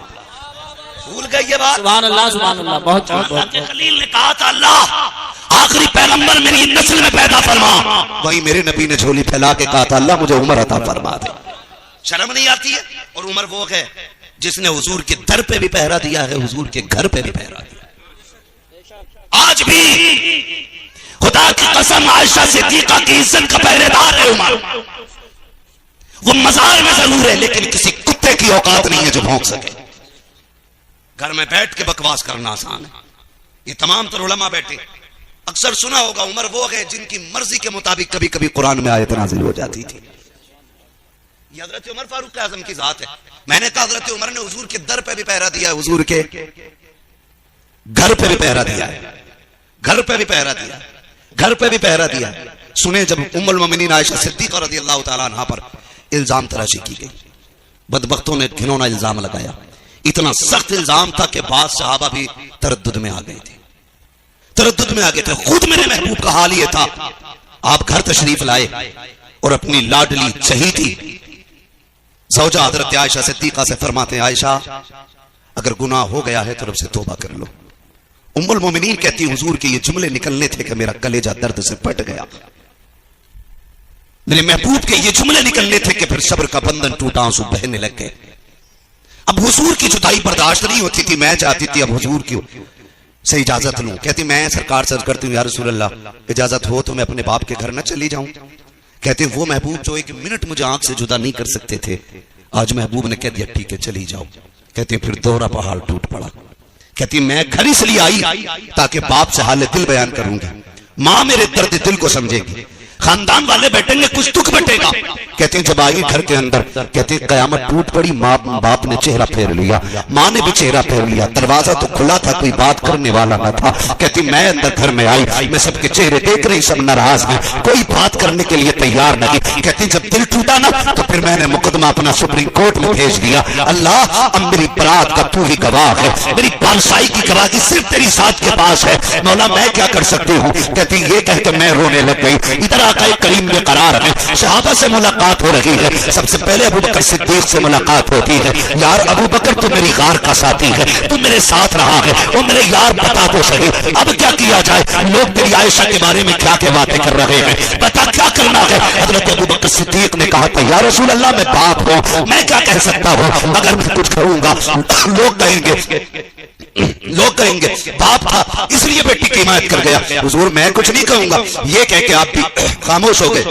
Speaker 1: بھول گئے یہ بات؟
Speaker 3: سبحان اللہ سبحان اللہ. بہت
Speaker 4: اللہ کے خلیل نے کہا تھا اللہ آخری پیغمبر میری نسل میں پیدا فرما. وہی میرے نبی نے جھولی پھیلا کے کہا تھا اللہ مجھے عمر عطا فرما دے.
Speaker 1: شرم نہیں آتی ہے؟ اور عمر وہ ہے جس نے حضور کے در پہ بھی پہرا دیا ہے, حضور کے گھر پہ بھی پہرا دیا.
Speaker 4: آج بھی خدا کی قسم عائشہ صدیقہ کی عزت کا پہرے دار ہے عمر. وہ مزار میں ضرور ہے لیکن کسی کتے کی اوقات نہیں ہے جو بھونک سکے.
Speaker 1: گھر میں بیٹھ کے بکواس کرنا آسان ہے. یہ تمام تر علماء بیٹھے اکثر سنا ہوگا عمر وہ ہے جن کی مرضی کے مطابق کبھی کبھی
Speaker 4: قرآن میں آیت نازل ہو جاتی تھی.
Speaker 1: یہ حضرت عمر فاروق اعظم کی ذات ہے. میں نے کہا حضرت عمر نے حضور کے در پہ بھی پہرا دیا ہے, حضور کے
Speaker 4: گھر پہ بھی پہرا دیا ہے,
Speaker 1: گھر پہ بھی پہرا دیا,
Speaker 4: گھر پہ بھی پہرا دیا. سنیں جب ام المومنین عائشہ صدیقہ رضی اللہ تعالیٰ عنہ پر الزام تراشی کی گئی, بدبختوں نے گھنونا الزام لگایا. اتنا سخت الزام تھا کہ بعض صحابہ بھی تردد میں آ گئے تھے, تردد میں آ گئے تھے. خود میرے محبوب کا حال یہ تھا. آپ گھر تشریف لائے اور اپنی لاڈلی چہیتی زوجہ حضرت عائشہ صدیقہ سے فرماتے ہیں عائشہ اگر گناہ ہو گیا ہے تو رب سے توبہ کر لو. ام المومنین کہتی حضور کے یہ جملے نکلنے تھے کہ میرا کلیجہ درد سے پھٹ گیا. میرے محبوب کے یہ جملے نکلنے تھے کہ پھر صبر کا بندھن ٹوٹا, آنسو بہنے لگ گئے. اب حضور کی جدائی برداشت نہیں ہوتی تھی. میں چاہتی تھی اب حضور کی سے اجازت لوں. کہتی میں سرکار سے عرض کرتی ہوں یا رسول اللہ اجازت ہو تو میں اپنے باپ کے گھر نہ چلی جاؤں. کہتے وہ محبوب جو ایک منٹ مجھے آنکھ سے جدا نہیں کر سکتے تھے آج محبوب نے کہہ دیا ٹھیک ہے چلی جاؤ. کہتے پھر دوہرا پہاڑ ٹوٹ پڑا. کہتی میں گھر اس لیے آئی تاکہ باپ سے حال دل بیان کروں گی, ماں میرے درد دل کو سمجھے گی, خاندان والے بیٹھیں گے کچھ دکھ بٹے گا. کہتے ہیں جب آئی گھر کے اندر کہتے ہیں قیامت ٹوٹ پڑی. ماں باپ نے چہرہ پھیر لیا, ماں نے بھی چہرہ پھیر لیا. دروازہ تو کھلا تھا کوئی بات کرنے والا نہ تھا. کہتی میں اندر گھر میں آئی, میں سب کے چہرے دیکھ رہی, سب ناراض ہیں, کوئی بات کرنے کے لیے تیار نہیں. کہتی جب دل ٹوٹا نا تو پھر میں نے مقدمہ اپنا سپریم کورٹ میں بھیج دیا. اللہ اب میری برات کا تو ہی گواہ ہے, میری بادشاہی کی گواہی صرف تیری ذات کے پاس ہے. مولا میں کیا کر سکتی ہوں. کہتی یہ کہہ کے میں رونے لگ گئی. ادھر آقا کریم میں قرار ہے, صحابہ سے ملاقات ہو رہی ہے. سب سے پہلے ابو بکر صدیق سے ملاقات ہوتی ہے. یار ابو بکر تو میری غار کا ساتھی ہے, تو میرے ساتھ رہا ہے, وہ میرے یار بتا تو صحیح اب کیا کیا جائے. لوگ تیری عائشہ کے بارے میں کیا کیا باتیں کر رہے ہیں, بتا کیا کرنا ہے. حضرت ابو بکر صدیق نے کہا تھا یا رسول اللہ میں باپ ہوں, میں کیا کہہ سکتا ہوں. اگر میں کچھ کروں گا لوگ کہیں گے باپ تھا اس لیے بیٹی کی حمایت کر گیا. حضور میں کچھ نہیں کہوں گا. یہ کہہ کے آپ بھی خاموش ہو گئے.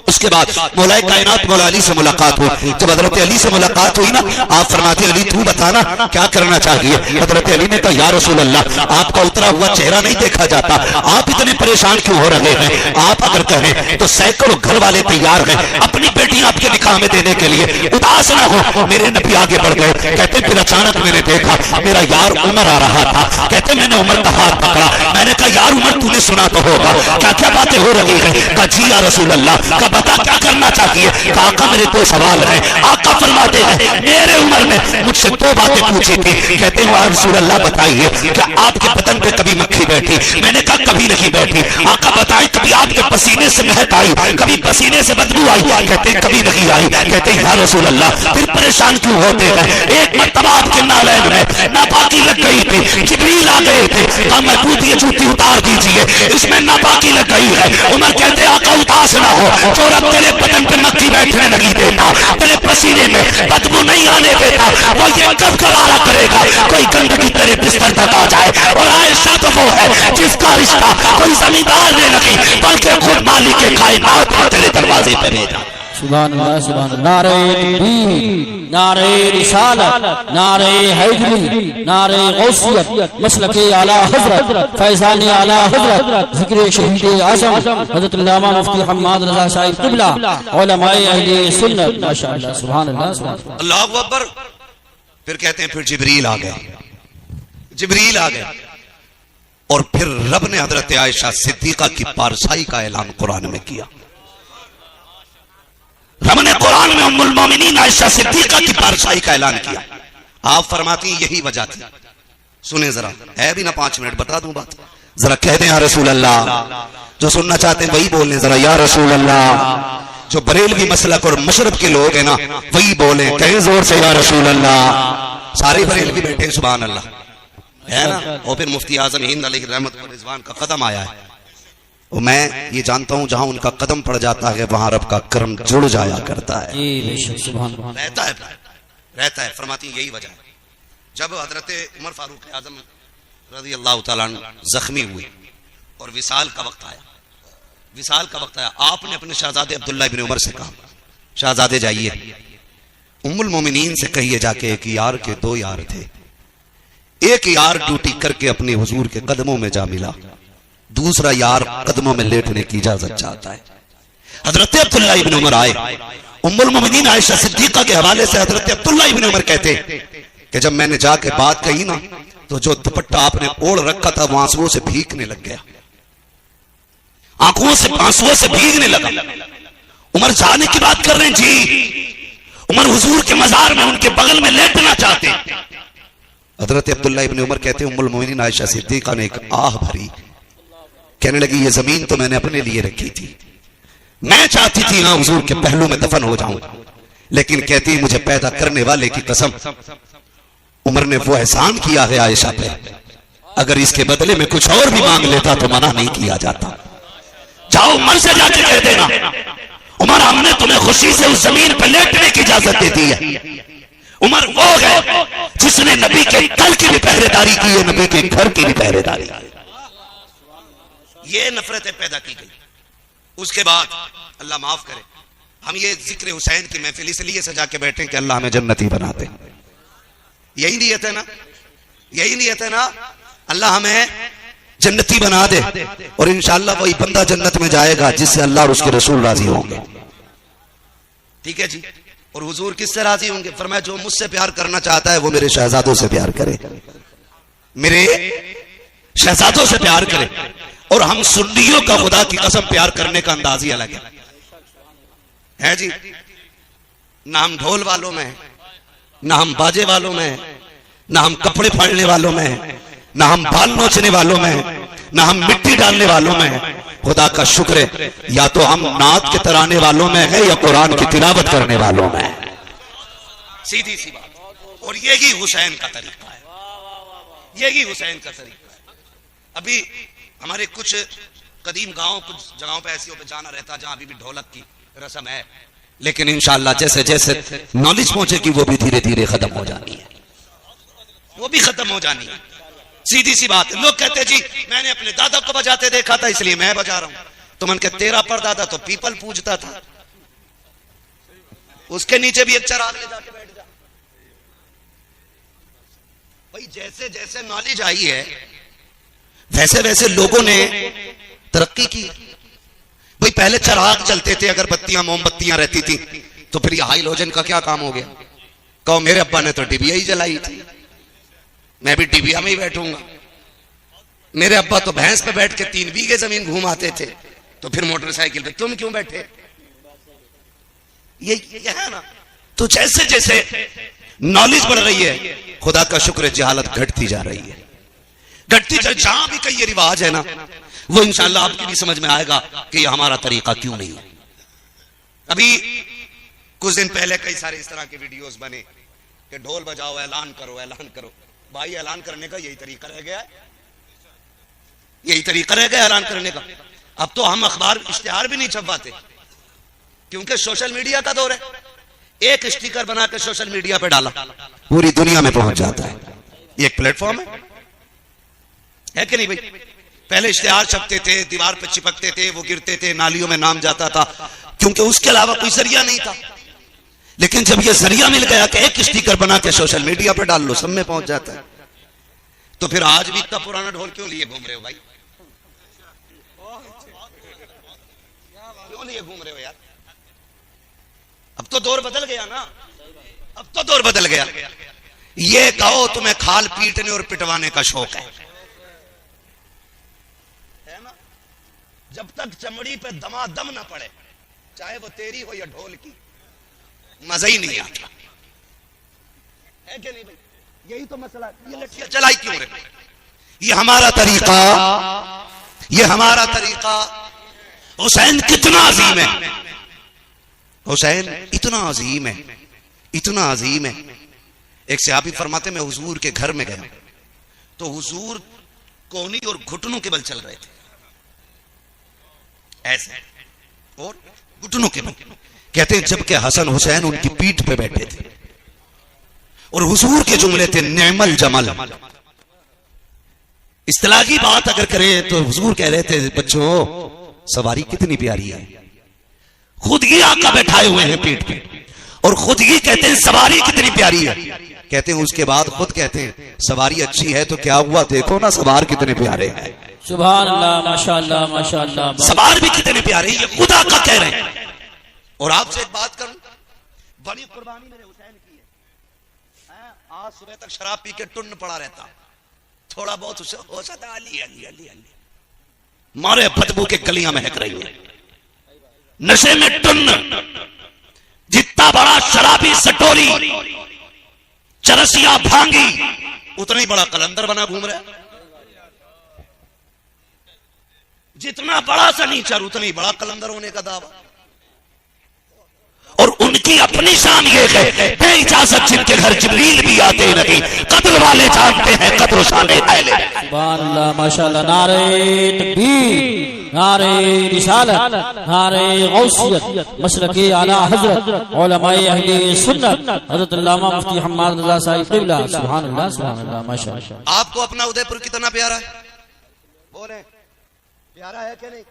Speaker 4: اس کے بعد مولا کائنات مولا علی سے ملاقات ہوئی. جب حضرت علی سے ملاقات ہوئی نا آپ فرماتے علی تو بتانا کیا کرنا چاہیے. حضرت علی نے کہا یا رسول اللہ آپ کا اترا ہوا چہرہ نہیں دیکھا جاتا, آپ اتنے پریشان کیوں ہو رہے ہیں. آپ اگر کہیں تو سینکڑوں گھر والے تیار ہیں اپنی بیٹی آپ کے نکاح میں دینے کے لیے, اداس نہ ہو. میرے نبی آگے بڑھ گئے. کہتے پھر اچانک میں نے دیکھا میرا یار عمر آ رہا تھا. کہتے میں نے عمر کا ہاتھ پکڑا. میں نے کہا یار عمر تو نے سنا تو ہوگا کیا کیا باتیں ہو رہی ہیں. کہا جی یا رسول اللہ. کا بتا کیا کرنا چاہیے. کہا آقا میرے دو سوال ہیں. آقا فرماتے ہیں میرے عمر نے مجھ سے دو باتیں پوچھی تھی. کہتے ہیں رسول اللہ بتائیے کہ آپ کے بدن پہ کبھی مکھی بیٹھی. میں نے کہا کبھی نہیں بیٹھی. آقا بتائیں کبھی آپ کے پسینے سے مہک آئی, کبھی پسینے سے بدبو آئی. کہتے ہیں کبھی نہیں آئی. کہتے ہیں یا رسول اللہ پھر پریشان کیوں ہوتے ہیں. ایک مرتبہ آپ کے نالین میں ناپاکی لگ گئی تھی, جبریل آ گئے تھے. کہا محبوب یہ جوتی اتار دیجیے اس میں ناپاکی لگ گئی ہے. عمر کہتے آقا اداس نہ ہو, جو رب تیرے بدن پہ مکھی بیٹھنے نہیں دیتا, تیرے پسینے میں بدبو نہیں آنے دیتا, وہ یہ کب گوارا کرے گا کوئی گندگی تیرے بستر تک آ جائے. اور عائشہ تو وہ ہے جس کا رشتہ کوئی زمیندار نے نہیں بلکہ خود مالک کائنات نے تیرے دروازے پہ بھیجا.
Speaker 3: سبحان اللہ سبحان اللہ نعرہ تکبیر نعرہ رسالت نعرہ حیدری نعرہ غوثیت مسلک اعلی حضرت فیضان اعلی حضرت ذکر شہید اعظم حضرت علامہ مفتی حماد رضا صاحب قبلہ علماء اہل سنت ماشاءاللہ سبحان اللہ سبحان اللہ
Speaker 4: اللہ اکبر. پھر کہتے ہیں پھر جبریل آ گئے. جبریل آ گئے اور پھر رب نے حضرت عائشہ صدیقہ کی پارسائی کا اعلان قرآن میں کیا. رب نے قرآن میں ام المومنین عائشہ صدیقہ کی پارسائی کا اعلان کیا. آپ فرماتی ہیں یہی وجہ تھی. سنیں ذرا, ہے بھی نہ 5 منٹ, بتا دوں بات. ذرا کہہ دیں یا رسول اللہ. جو سننا چاہتے ہیں وہی بولیں ذرا یا رسول اللہ. جو بریلوی مسلک اور مشرب کے لوگ ہیں نا وہی بولیں, کہیں زور سے یا رسول اللہ. سارے بریلوی بیٹھے سبحان اللہ ہے نا. اور پھر مفتی اعظم ہند علیہ رحمت و رضوان کا قدم آیا ہے. اور میں یہ جانتا ہوں جہاں ان کا قدم پڑ جاتا ہے وہاں رب کا کرم جڑ جایا کرتا ہے. رہتا ہے. فرماتی یہی وجہ ہے. جب حضرت عمر فاروق اعظم رضی اللہ تعالیٰ عنہ زخمی ہوئے اور وصال کا وقت آیا, آپ نے اپنے شہزادے عبداللہ ابن عمر سے کہا, شہزادے جائیے ام المومنین سے کہیے جا کے ایک یار کے 2 یار تھے. ایک یار ڈیوٹی کر کے اپنے حضور کے قدموں میں جا ملا, دوسرا یار قدموں میں لیٹنے کی اجازت چاہتا ہے. حضرت عبداللہ ابن عمر آئے. ام المومنین عائشہ صدیقہ کے حوالے سے حضرت عبداللہ ابن عمر کہتے کہ جب میں نے جا کے بات کہی نا تو جو دوپٹہ آپ نے اوڑھ رکھا تھا وہ آنسوؤں سے بھیگنے لگ گیا, آنسوؤں سے بھیگنے لگا. عمر جانے کی بات کر رہے ہیں جی, عمر حضور کے مزار میں ان کے بغل میں لیٹنا چاہتے. حضرت عبداللہ ابن عمر کہتے ام المومنین عائشہ صدیقہ نے ایک آہ بھری, کہنے لگی یہ زمین تو میں نے اپنے لیے رکھی تھی, میں چاہتی تھی ہاں حضور کے پہلو میں دفن ہو جاؤں, لیکن کہتی مجھے پیدا کرنے والے کی قسم عمر نے وہ احسان کیا ہے عائشہ پہ, اگر اس کے بدلے میں کچھ اور بھی مانگ لیتا تو منع نہیں کیا جاتا. جاؤ عمر سے جا کے کہہ دینا عمر ہم نے تمہیں خوشی سے اس زمین پہ لیٹنے کی اجازت دے دی ہے. عمر وہ ہے جس نے نبی کے گھر کی بھی پہرے داری کی ہے, نبی کے گھر کی بھی پہرے داری کی. یہ نفرتیں پیدا کی گئی. اس کے بعد اللہ معاف کرے ہم یہ ذکر حسین کی محفل اس لیے سجا کے بیٹھے کہ اللہ ہمیں جنتی بناتے. یہی نیت ہے نا, یہی نیت ہے نا, اللہ ہمیں جنتی بنا دے اور انشاءاللہ وہی بندہ جنت میں جائے گا جس سے اللہ اور اس کے رسول راضی ہوں گے. ٹھیک ہے جی. اور حضور کس سے راضی ہوں گے؟ فرمایا جو مجھ سے پیار کرنا چاہتا ہے وہ میرے شہزادوں سے پیار کرے, میرے شہزادوں سے پیار کرے. اور ہم سنیوں کا خدا کی قسم پیار کرنے کا انداز ہی الگ ہے جی. نہ ہم ڈھول والوں میں, نہ ہم باجے والوں میں, نہ ہم کپڑے پھاڑنے والوں میں, نہ ہم بال نوچنے والوں میں, نہ ہم مٹی ڈالنے والوں میں. خدا کا شکر ہے یا تو ہم نعت کے ترانے والوں میں ہیں یا قرآن کی تلاوت کرنے والوں میں. سیدھی سی بات. اور یہی حسین کا طریقہ ہے, یہی حسین کا طریقہ ہے. ابھی ہمارے کچھ قدیم گاؤں, کچھ جگہوں پہ ایسیوں پہ جانا رہتا جہاں ابھی بھی ڈھولک کی رسم ہے, لیکن انشاءاللہ جیسے جیسے نالج پہنچے گی وہ بھی دھیرے دھیرے ختم ہو جانی ہے, وہ بھی ختم ہو جانی ہے. سیدھی سی بات. لوگ کہتے جی میں نے اپنے دادا کو بجاتے دیکھا تھا اس لیے میں بجا رہا ہوں. تو من کہ تیرا پردادا تو پیپل پوجتا تھا, اس کے نیچے بھی ایک چراغ لے جا کے بیٹھ جا. بھائی جیسے جیسے نالج آئی ہے ویسے ویسے لوگوں نے ترقی کی. بھائی پہلے چراغ چلتے تھے, اگر بتیاں موم بتیاں رہتی تھی تو پھر یہ ہائیلوجن کا کیا کام ہو گیا؟ کہو میرے ابا نے تو ڈبیا ہی جلائی تھی, میں بھی ڈبیا میں ہی بیٹھوں گا. میرے ابا تو بھینس پہ بیٹھ کے 3 بیگھے زمین گھوماتے تھے, تو پھر موٹر سائیکل پہ تم کیوں بیٹھے؟ یہ ہے نا. تو جیسے جیسے نالج بڑھ رہی ہے خدا کا شکر جہالت گھٹتی جا رہی ہے, گھٹتی جا. جہاں بھی کئی یہ رواج ہے نا وہ انشاءاللہ آپ کی بھی سمجھ میں آئے گا کہ یہ ہمارا طریقہ کیوں نہیں ہے. ابھی کچھ دن پہلے کئی سارے اس طرح کے ویڈیوز بنے کہ ڈھول بجاؤ, اعلان کرو, اعلان کرو. بھائی اعلان کرنے کا یہی طریقہ رہ گیا ہے, یہی طریقہ رہ گیا اعلان کرنے کا. اب تو ہم اخبار اشتہار بھی نہیں چھپواتے کیونکہ سوشل میڈیا کا دور ہے. ایک اسٹیکر بنا کے سوشل میڈیا پہ ڈالا پوری دنیا میں پہنچ جاتا ہے. یہ ایک پلیٹ فارم ہے کہ نہیں بھائی؟ پہلے اشتہار چھپتے تھے, دیوار پہ چپکتے تھے, وہ گرتے تھے, نالیوں میں نام جاتا تھا, کیونکہ اس کے علاوہ کوئی ذریعہ نہیں تھا. لیکن جب یہ ذریعہ مل گیا کہ ایک اسٹیکر بنا کے سوشل میڈیا پہ ڈال لو، سب میں پہنچ جاتا ہے. تو پھر آج بھی اتنا پرانا ڈھول کیوں لیے گھوم رہے ہو بھائی؟ کیوں لیے گھوم رہے ہو یار؟ اب تو دور بدل گیا نا، اب تو دور بدل گیا. یہ کہو تمہیں کھال پیٹنے اور پٹوانے کا شوق ہے نا؟ جب تک چمڑی پہ دم نہ پڑے، چاہے وہ تیری ہو یا ڈھول کی، مزہ ہی نہیں آتا ہے کہ نہیں بھائی؟ یہی تو مسئلہ ہے. یہ لٹھیاں چلائی کیوں رہے؟ یہ ہمارا طریقہ، یہ ہمارا طریقہ. حسین کتنا عظیم ہے، حسین اتنا عظیم ہے، اتنا عظیم ہے. ایک صحابی فرماتے میں حضور کے گھر میں گیا تو حضور کونی اور گھٹنوں کے بل چل رہے تھے، ایسے اور گھٹنوں کے بل. کہتے ہیں جبکہ حسن حسین ان کی پیٹھ پہ بیٹھے تھے اور حضور کے جملے تھے نعم الجمل. اصطلاحی بات اگر کریں تو حضور کہہ رہے تھے بچوں سواری کتنی پیاری ہے. خود ہی آقا بیٹھائے ہوئے ہیں پیٹھ پہ اور خود ہی کہتے ہیں سواری کتنی پیاری ہے. کہتے ہیں اس کے بعد خود کہتے ہیں سواری اچھی ہے تو کیا ہوا، دیکھو نا سوار کتنے پیارے ہیں.
Speaker 3: سبحان اللہ، ماشاءاللہ ماشاءاللہ.
Speaker 4: سوار بھی کتنے پیارے ہیں، یہ خدا کا کہہ رہے ہیں. اور آپ سے ایک بات کروں، بڑی قربانی میرے حسین کی ہے. آج صبح تک شراب پی کے ٹن پڑا رہتا، تھوڑا بہت اسے ہو سکتا علی علی علی علی مارے بدبو کے گلیاں مہک رہی ہیں، نشے میں ٹن. جتنا بڑا شرابی سٹوری چرسیا بھانگی اتنا ہی بڑا قلندر بنا گھوم رہا ہے. جتنا بڑا سنیچر اتنا ہی بڑا قلندر ہونے کا دعویٰ. اور ان کی اپنی شان یہ ہے بے اجازت جن کے گھر جبریل بھی آتے نہیں، قتل والے جانتے ہیں قتل و شان اہل.
Speaker 3: سبحان اللہ ماشاءاللہ. نعرہ تکبیر، نعرہ رسالت، نعرہ غوثیت، مسلک اعلی حضرت علماء اہل سنت حضرت علامہ مفتی حماد رضا صاحب قبلہ. سبحان اللہ سبحان اللہ ماشاءاللہ.
Speaker 4: آپ کو اپنا ادے پور کتنا پیارا ہے؟ بولیں پیارا ہے کہ نہیں؟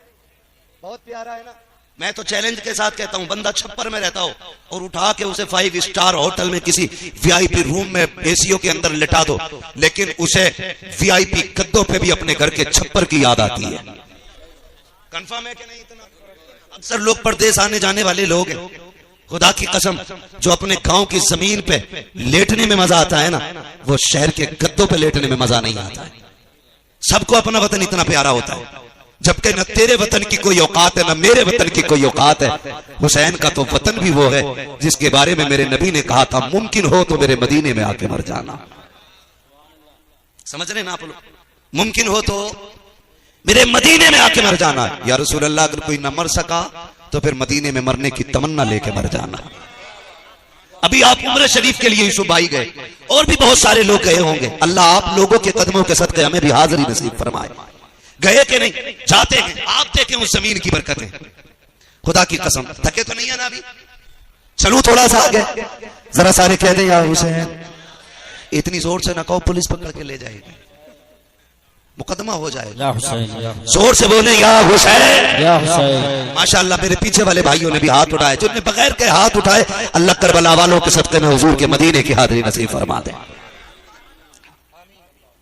Speaker 4: بہت پیارا ہے نا. میں تو چیلنج کے ساتھ کہتا ہوں بندہ چھپر میں رہتا ہو اور اٹھا کے اسے 5 اسٹار ہوٹل میں کسی وی آئی پی روم میں اے سیوں کے اندر لٹا دو، لیکن اسے وی آئی پی گدوں پہ بھی اپنے گھر کے چھپر کی یاد آتی ہے. کنفرم ہے کہ نہیں؟ اتنا اکثر لوگ پردیس آنے جانے والے لوگ ہیں، خدا کی قسم جو اپنے گاؤں کی زمین پہ لیٹنے میں مزہ آتا ہے نا، وہ شہر کے گدوں پہ لیٹنے میں مزہ نہیں آتا ہے. سب کو اپنا وطن اتنا پیارا ہوتا ہے، جبکہ نہ تیرے وطن کی کوئی اوقات ہے نہ میرے وطن کی کوئی اوقات ہے. حسین کا تو وطن بھی وہ ہے جس کے بارے میں میرے نبی نے کہا تھا ممکن ہو تو میرے مدینے میں آ کے مر جانا. سمجھ رہے نا آپ لوگ؟ ممکن ہو تو میرے مدینے میں آ کے مر جانا. یا رسول اللہ اگر کوئی نہ مر سکا تو پھر مدینے میں مرنے کی تمنا لے کے مر جانا. ابھی آپ عمرہ شریف کے لیے یوسف بھائی گئے اور بھی بہت سارے لوگ گئے ہوں گے. اللہ آپ لوگوں کے قدموں کے صدقے ہمیں بھی حاضری نصیب فرمائے. گئے کہ نہیں؟ جاتے ہیں. آپ دیکھیں اس زمین کی برکتیں، خدا کی قسم تھکے تو نہیں ہے نا ابھی؟ چلو تھوڑا سا آگے ذرا سارے کہہ دیں یا حسین. اتنی زور سے نہ کہو پولیس پکڑ کے لے جائے گی، مقدمہ ہو جائے گا.
Speaker 3: یا حسین یا
Speaker 4: زور سے بولیں یا حسین
Speaker 3: یا حسین.
Speaker 4: ماشاءاللہ میرے پیچھے والے بھائیوں نے بھی ہاتھ اٹھائے، جن نے بغیر کے ہاتھ اٹھائے اللہ کربلا والوں کے صدقے میں حضور کے مدینے کی حاضری نصیب فرما دے.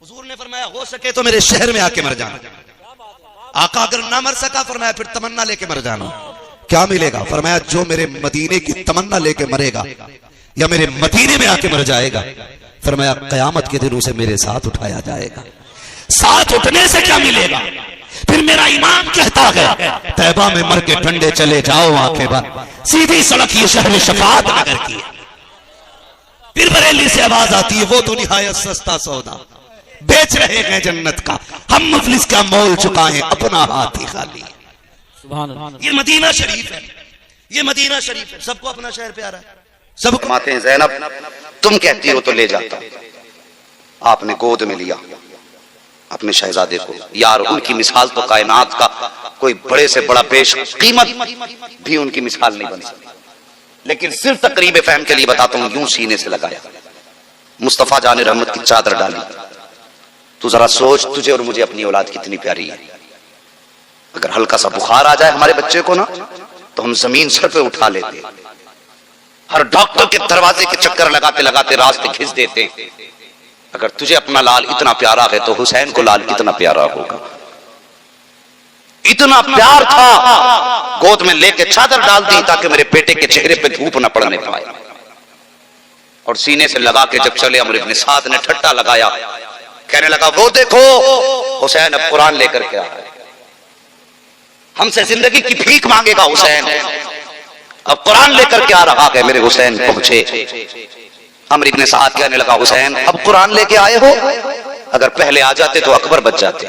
Speaker 4: حضور نے فرمایا ہو سکے تو میرے شہر میں آ کے مر جانا. آقا اگر نہ مر سکا فرمایا پھر تمنا لے کے مر جانا. کیا ملے گا؟ فرمایا جو میرے مدینے کی تمنا لے کے مرے گا یا میرے مدینے میں آ کے مر جائے گا، فرمایا قیامت کے دن اسے میرے ساتھ اٹھایا جائے گا. ساتھ اٹھنے سے کیا ملے گا؟ پھر میرا امام کہتا ہے طیبہ میں مر کے ٹھنڈے چلے جاؤ آنکھیں بند، سیدھی سڑک یہ شہر شفاعت نگر کی ہے. پھر بریلی سے آواز آتی ہے وہ تو نہایت سستا سودا بیچ رہے ہیں جنت کا، ہم مفلس کا مول چکائیں اپنا ہاتھ ہی خالی.
Speaker 3: سبحان اللہ.
Speaker 4: یہ مدینہ شریف ہے، یہ مدینہ شریف ہے. سب کو اپنا شہر پیارا ہے. سب کو
Speaker 1: فرماتے ہیں زینب تم کہتی ہو تو لے جاتا. آپ نے گود میں لیا اپنے شہزادے کو. یار ان کی مثال تو کائنات کا کوئی بڑے سے بڑا پیش قیمت بھی ان کی مثال نہیں بن سکتی. لیکن صرف تقریب فہم کے لیے بتاتا ہوں. یوں سینے سے لگایا، مصطفیٰ جان رحمت کی چادر ڈالی. تو ذرا سوچ تجھے اور مجھے اپنی اولاد کتنی پیاری ہے. اگر ہلکا سا بخار آ جائے ہمارے بچے کو نا تو ہم زمین سر پہ اٹھا لیتے، ہر ڈاکٹر کے دروازے کے چکر لگاتے لگاتے راستے کھنچ دیتے۔ اگر تجھے اپنا لال اتنا پیارا ہے تو حسین کو لال کتنا پیارا ہوگا۔ اتنا پیار تھا، گود میں لے کے چادر ڈال دی تاکہ میرے بیٹے کے چہرے پہ دھوپ نہ پڑنے پائے، اور سینے سے لگا کے جب چلے عمرو بن سعد نے ٹھٹا لگایا، کہنے لگا وہ دیکھو حسین اب قرآن لے کر کے آ رہا ہے، ہم سے زندگی کی بھیک مانگے گا حسین، اب قرآن لے کر کے آ رہا ہے۔ میرے حسین پہنچے، عمرو بن سعد کہنے لگا حسین اب قرآن لے کے آئے ہو، اگر پہلے آ جاتے تو اکبر بچ جاتے،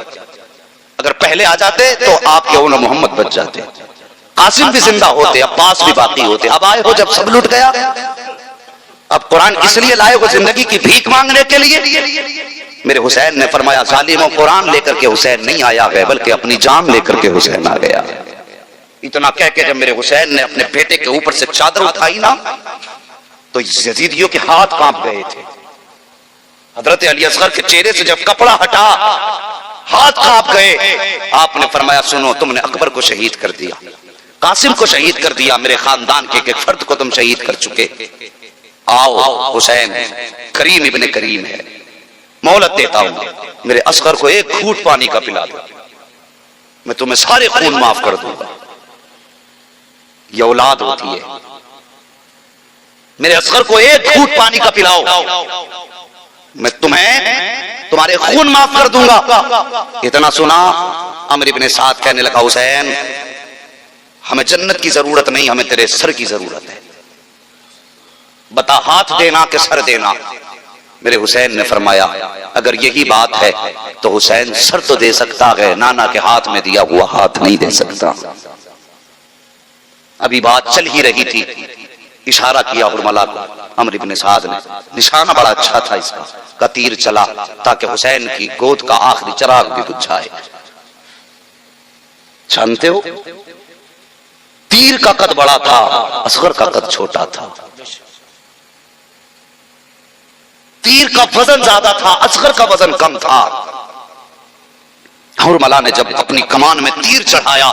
Speaker 1: اگر پہلے آ جاتے تو آپ کے اون محمد بچ جاتے، قاسم بھی زندہ ہوتے، عباس بھی باقی ہوتے، اب آئے ہو جب سب لٹ گیا، اب قرآن اس لیے لائے ہو زندگی کی بھیک مانگنے کے لیے؟ میرے حسین نے فرمایا ظالموں قرآن لے کر کے حسین نہیں آیا ہے بلکہ اپنی جان لے کر کے حسین آ گیا۔ اتنا کہہ کے جب میرے حسین نے اپنے بیٹے کے اوپر سے چادر اٹھائی نا تو یزیدیوں کے ہاتھ کانپ گئے تھے۔ حضرت علی اصغر کے چہرے سے جب کپڑا ہٹا ہاتھ کانپ گئے۔ آپ نے فرمایا سنو، تم نے اکبر کو شہید کر دیا، قاسم کو شہید کر دیا، میرے خاندان کے ایک فرد کو تم شہید کر چکے، آؤ حسین کریم ابن کریم ہے، مہلت دیتا ہوں، میرے اصغر کو ایک گھونٹ پانی کا پلا دو، میں تمہیں سارے خون معاف کر دوں گا۔ یہ اولاد ہوتی ہے، میرے اصغر کو ایک گھونٹ پانی کا پلاؤ، میں تمہیں تمہارے خون معاف کر دوں گا۔ اتنا سنا عمرو بن سعد کہنے لگا حسین ہمیں جنت کی ضرورت نہیں، ہمیں تیرے سر کی ضرورت ہے، بتا ہاتھ دینا کہ سر دینا؟ میرے حسین نے فرمایا اگر یہی بات ہے تو حسین سر تو دے سکتا ہے، نانا کے ہاتھ میں دیا ہوا ہاتھ نہیں دے سکتا۔ ابھی بات چل ہی رہی تھی، اشارہ کیا حرملہ کو عمرو بن سعد نے، نشانہ بڑا اچھا تھا اس کا تیر چلا تاکہ حسین کی گود کا آخری چراغ بھی بجھ جائے۔ جانتے ہو تیر کا قد بڑا تھا، اصغر کا قد چھوٹا تھا، تیر کا وزن زیادہ تھا، اصغر کا وزن کم تھا۔ حرملہ نے جب اپنی کمان میں تیر چڑھایا،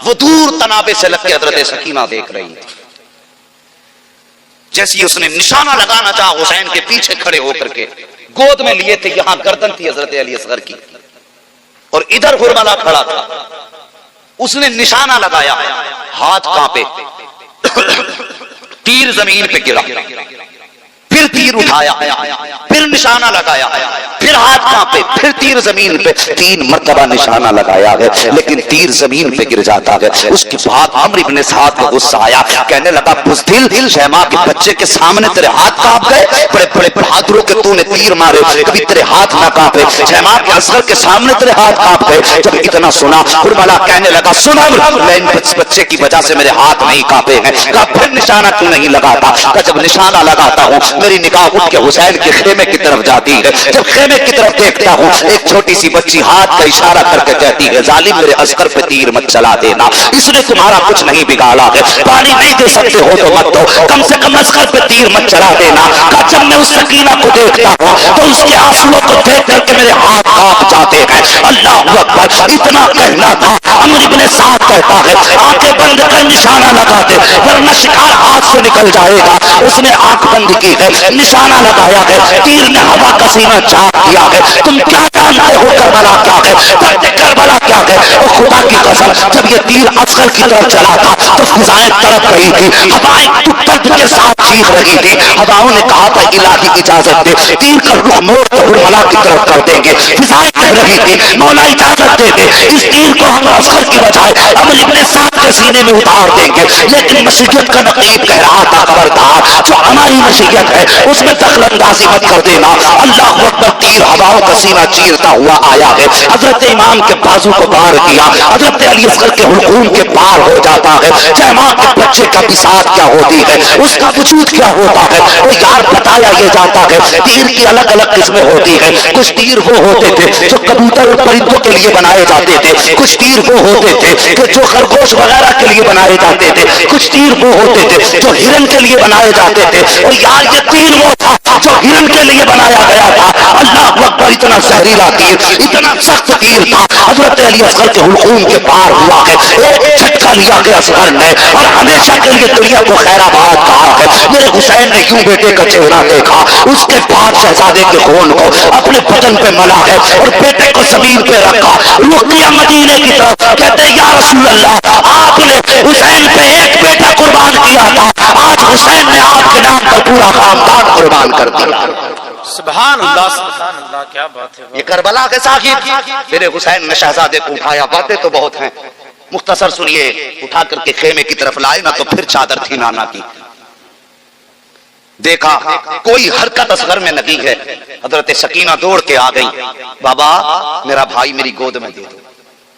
Speaker 1: وہ دور تنابے سے لگ کے حضرت سکینہ دیکھ رہی تھی، جیسی اس نے نشانہ لگانا چاہا حسین کے پیچھے کھڑے ہو کر کے، گود میں لیے تھے، یہاں گردن تھی حضرت علی اصغر کی اور ادھر حرملہ کھڑا تھا، اس نے نشانہ لگایا، ہاتھ کانپے، تیر زمین پہ گرا، پھر تیر اٹھایا، پھر نشانہ لگایا، پھر ہاتھ کانپے، پھر تیر زمین پہ، 3 مرتبہ نشانہ لگایا ہے لیکن تیر زمین پہ گر جاتا ہے۔ اس کے بعد عمرو بن سعد کو غصہ آیا، کہنے لگا بزدل، شیما کے بچے کے سامنے تیرے ہاتھ کانپ گئے، بڑے بڑے بہادروں کے تو نے تیر مارے، کبھی تیرے ہاتھ نہ کانپے، شیما کے اصغر کے سامنے تیرے ہاتھ کانپ گئے۔ جب اتنا سنا حرملہ کہنے لگا سنا میں ان بچے کی وجہ سے میرے ہاتھ نہیں کانپے ہیں، کہا پھر نشانہ کیوں نہیں لگاتا؟ کہا جب نشانہ لگاتا ہوں میری نگاہ اٹھ کے حسین کے خیمے کی طرف جاتی ہے، جب خیمے کی طرف دیکھتا ہوں ایک چھوٹی سی بچی ہاتھ کا اشارہ کر کے کہتی ہے ظالم میرے اصغر پہ تیر مت چلا دینا، اس نے تمہارا کچھ نہیں بگاڑا ہے، پانی نہیں دے سکتے ہو تو مت دو، کم سے کم اصغر پہ تیر مت چلا دینا۔ کہا جب میں اس سکینہ کو دیکھتا ہوں تو اس کے آنسوؤں کو دیکھ کر کے میرے ہاتھ کانپ جاتے ہیں۔ اللہ اکبر، اتنا کہنا تھا عمرو بن سعد کہتا ہے آنکھیں بند کر نشانہ لگا دے ورنہ شکار ہاتھ سے نکل جائے گا۔ اس نے آنکھ بند کی ہے، نشانہ لگایا ہے، تیر نے ہوا کا سینہ چاک دیا ہے۔ تم کیا جانتے ہو کربلا کیا ہے؟ کربلا کیا ہے؟ اور خدا کی قسم جب یہ تیر اصغر کی طرف چلا تھا تو فضائیں تڑپ رہی تھی، ہوائیں درد کے ساتھ چیخ رہی تھی۔ ہواؤں نے کہا تھا الہی اجازت دے، تیر کا رخ موڑ تو حرملہ کی طرف کر دیں گے۔ فضائیں کہہ رہی تھی مولا اجازت دے دے، اس تیر کو ہم اصغر کی بجائے عمرو بن سعد کے سینے میں اتار دیں گے۔ لیکن مشیت کا نقیب کہہ رہا تھا خبردار، جو ہماری مشیت ہے اس میں دخل اندازی مت کر دینا۔ اللہ اکبر، تیر ہواؤں کا سینہ چیرتا ہوا آیا ہے، حضرت امام کے بازو کو پار کیا، حضرت علی اصغر کے حلقوم کے پار ہو جاتا ہے۔ جیما کے بچے کا بساط کیا ہوتی ہے، اس کا وجود کیا ہوتا ہے، وہ یار بتایا یہ جاتا ہے۔ تیر کی الگ الگ قسمیں ہوتی ہیں، کچھ تیر وہ ہوتے تھے جو کبوتر اور پرندوں کے لیے بنائے جاتے تھے، کچھ تیر وہ ہوتے تھے کہ جو خرگوش وغیرہ کے لیے بنائے جاتے تھے، کچھ تیر وہ ہوتے تھے جو ہرن کے لیے بنائے جاتے تھے، اور یار یہ تیر وہ تھا جو ہرن کے لیے بنایا گیا تھا۔ اللہ اکبر،
Speaker 4: اتنا زہریلا تیر، اتنا سخت تیر تھا، حضرت علی اصغر کے حلقوم کے پار ہوا ہے، ایک جھٹکا لیا کہ اصغر نے اور ہمیشہ کے لیے دنیا کو خیر آباد کہا ہے۔ میرے حسین نے یوں بیٹے کا چہرہ دیکھا، اس کے بعد شہزادے کے خون کو اپنے بدن پہ ملا ہے اور بیٹے کو زمین پہ رکھا، رخ کیا مدینے کی طرف، کہتے یا رسول اللہ آپ نے حسین پہ ایک بیٹا قربان کیا تھا، آج حسین نے آپ کے نام پر پورا خاندان قربان کر دیا۔
Speaker 5: سبحان اللہ، کیا بات ہے۔
Speaker 1: یہ کربلا کے ساکت میرے حسین نے شہزادے کو اٹھایا، باتیں تو بہت ہیں، مختصر سنیے۔ اٹھا کر کے خیمے کی طرف لائے نا تو پھر چادر تھی نانا کی، دیکھا کوئی حرکت اصغر میں لگی ہے، حضرت سکینہ دوڑ کے آ گئی، بابا میرا بھائی میری گود میں دے دو۔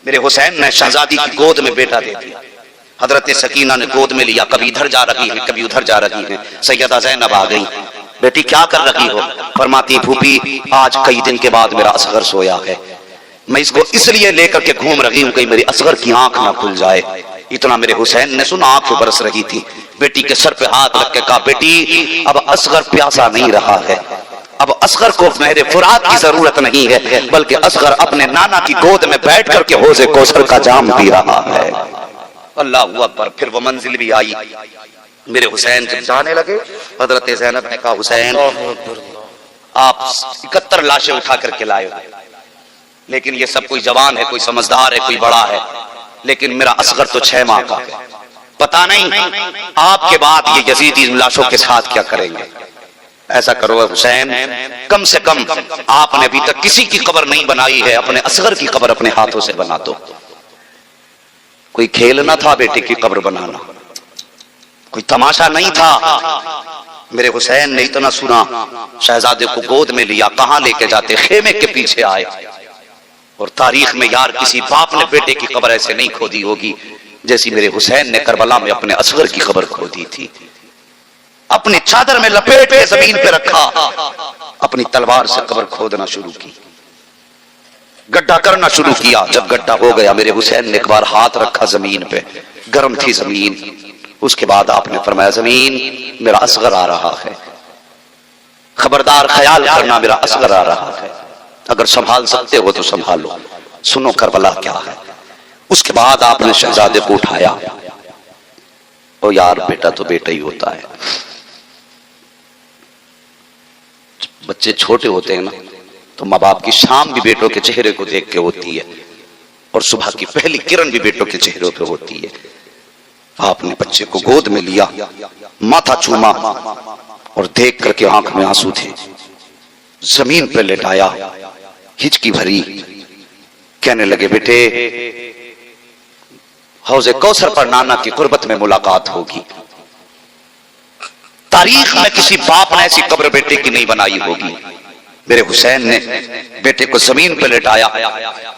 Speaker 1: میرے حسین نے شہزادی کی گود میں بیٹا دے دیا، حضرت سکینہ نے گود میں لیا، کبھی ادھر جا رہی ہے کبھی ادھر جا رہی ہے۔ سیدہ زینب آ گئی، بیٹی کیا کر رہی ہو؟ فرماتی پھوپھی آج کئی دن کے بعد میرا اصغر سویا ہے، میں اس کو اس لیے لے کر کے گھوم رہی ہوں کہ میری اصغر کی آنکھ نہ کھل جائے۔ اتنا میرے حسین نے سنا، آنکھ برس رہی تھی، بیٹی کے سر پہ ہاتھ رکھ کے کہا بیٹی اب اصغر پیاسا نہیں رہا ہے، اب اصغر کو نہر فرات کی ضرورت نہیں ہے، بلکہ اصغر اپنے نانا کی گود میں بیٹھ کر کے حوض کوثر کا جام پی رہا ہے۔ اللہ اکبر۔ پھر وہ منزل بھی آئی، میرے حسین جب جانے لگے حضرت زینب نے کہا حسین آپ 71 لاشیں اٹھا کر کے لائے، لیکن یہ سب کوئی جوان ہے، کوئی سمجھدار ہے، کوئی بڑا ہے، لیکن میرا اصغر تو 6 ماہ کا ہے، پتہ نہیں آپ کے بعد یہ یزیدی لاشوں کے ساتھ کیا کریں گے۔ ایسا کرو حسین، کم سے کم آپ نے ابھی تک کسی کی قبر نہیں بنائی ہے، اپنے اصغر کی قبر اپنے ہاتھوں سے بنا دو۔ کوئی کھیل نہ تھا بیٹے کی قبر بنانا، کوئی تماشا نہیں تھا۔ میرے حسین نے اتنا سنا، شہزادے کو گود میں لیا، کہاں لے کے جاتے؟ خیمے کے پیچھے آئے، اور تاریخ میں یار کسی باپ نے بیٹے کی قبر ایسے نہیں کھودی ہوگی جیسی میرے حسین نے کربلا میں اپنے اصغر کی قبر کھودی تھی۔ اپنی چادر میں لپیٹ کے زمین پہ رکھا، اپنی تلوار سے قبر کھودنا شروع کی، گڈھا کرنا شروع کیا۔ جب گڈھا ہو گیا میرے حسین نے ایک بار ہاتھ رکھا زمین پہ، گرم تھی زمین، اس کے بعد آپ نے فرمایا زمین میرا اصغر آ رہا ہے، خبردار خیال کرنا میرا اصغر آ رہا ہے، اگر سنبھال سکتے ہو تو سنبھالو، سنو کربلا کیا ہے۔ اس کے بعد آپ نے شہزادے کو اٹھایا، او یار بیٹا تو بیٹا ہی ہوتا ہے، بچے چھوٹے ہوتے ہیں نا تو ماں باپ کی شام بھی بیٹوں کے چہرے کو دیکھ کے ہوتی ہے، اور صبح کی پہلی کرن بھی بیٹوں کے چہروں پہ ہوتی ہے۔ آپ نے بچے کو گود میں لیا، ماتھا چوما، اور دیکھ کر کے آنکھ میں آنسو تھے، زمین پہ لٹایا، ہچکی بھری، کہنے لگے بیٹے حوض کوثر پر نانا کی قربت میں ملاقات ہوگی۔ تاریخ میں کسی باپ نے ایسی قبر بیٹے کی نہیں بنائی ہوگی۔ میرے حسین نے بیٹے کو زمین پہ لٹایا،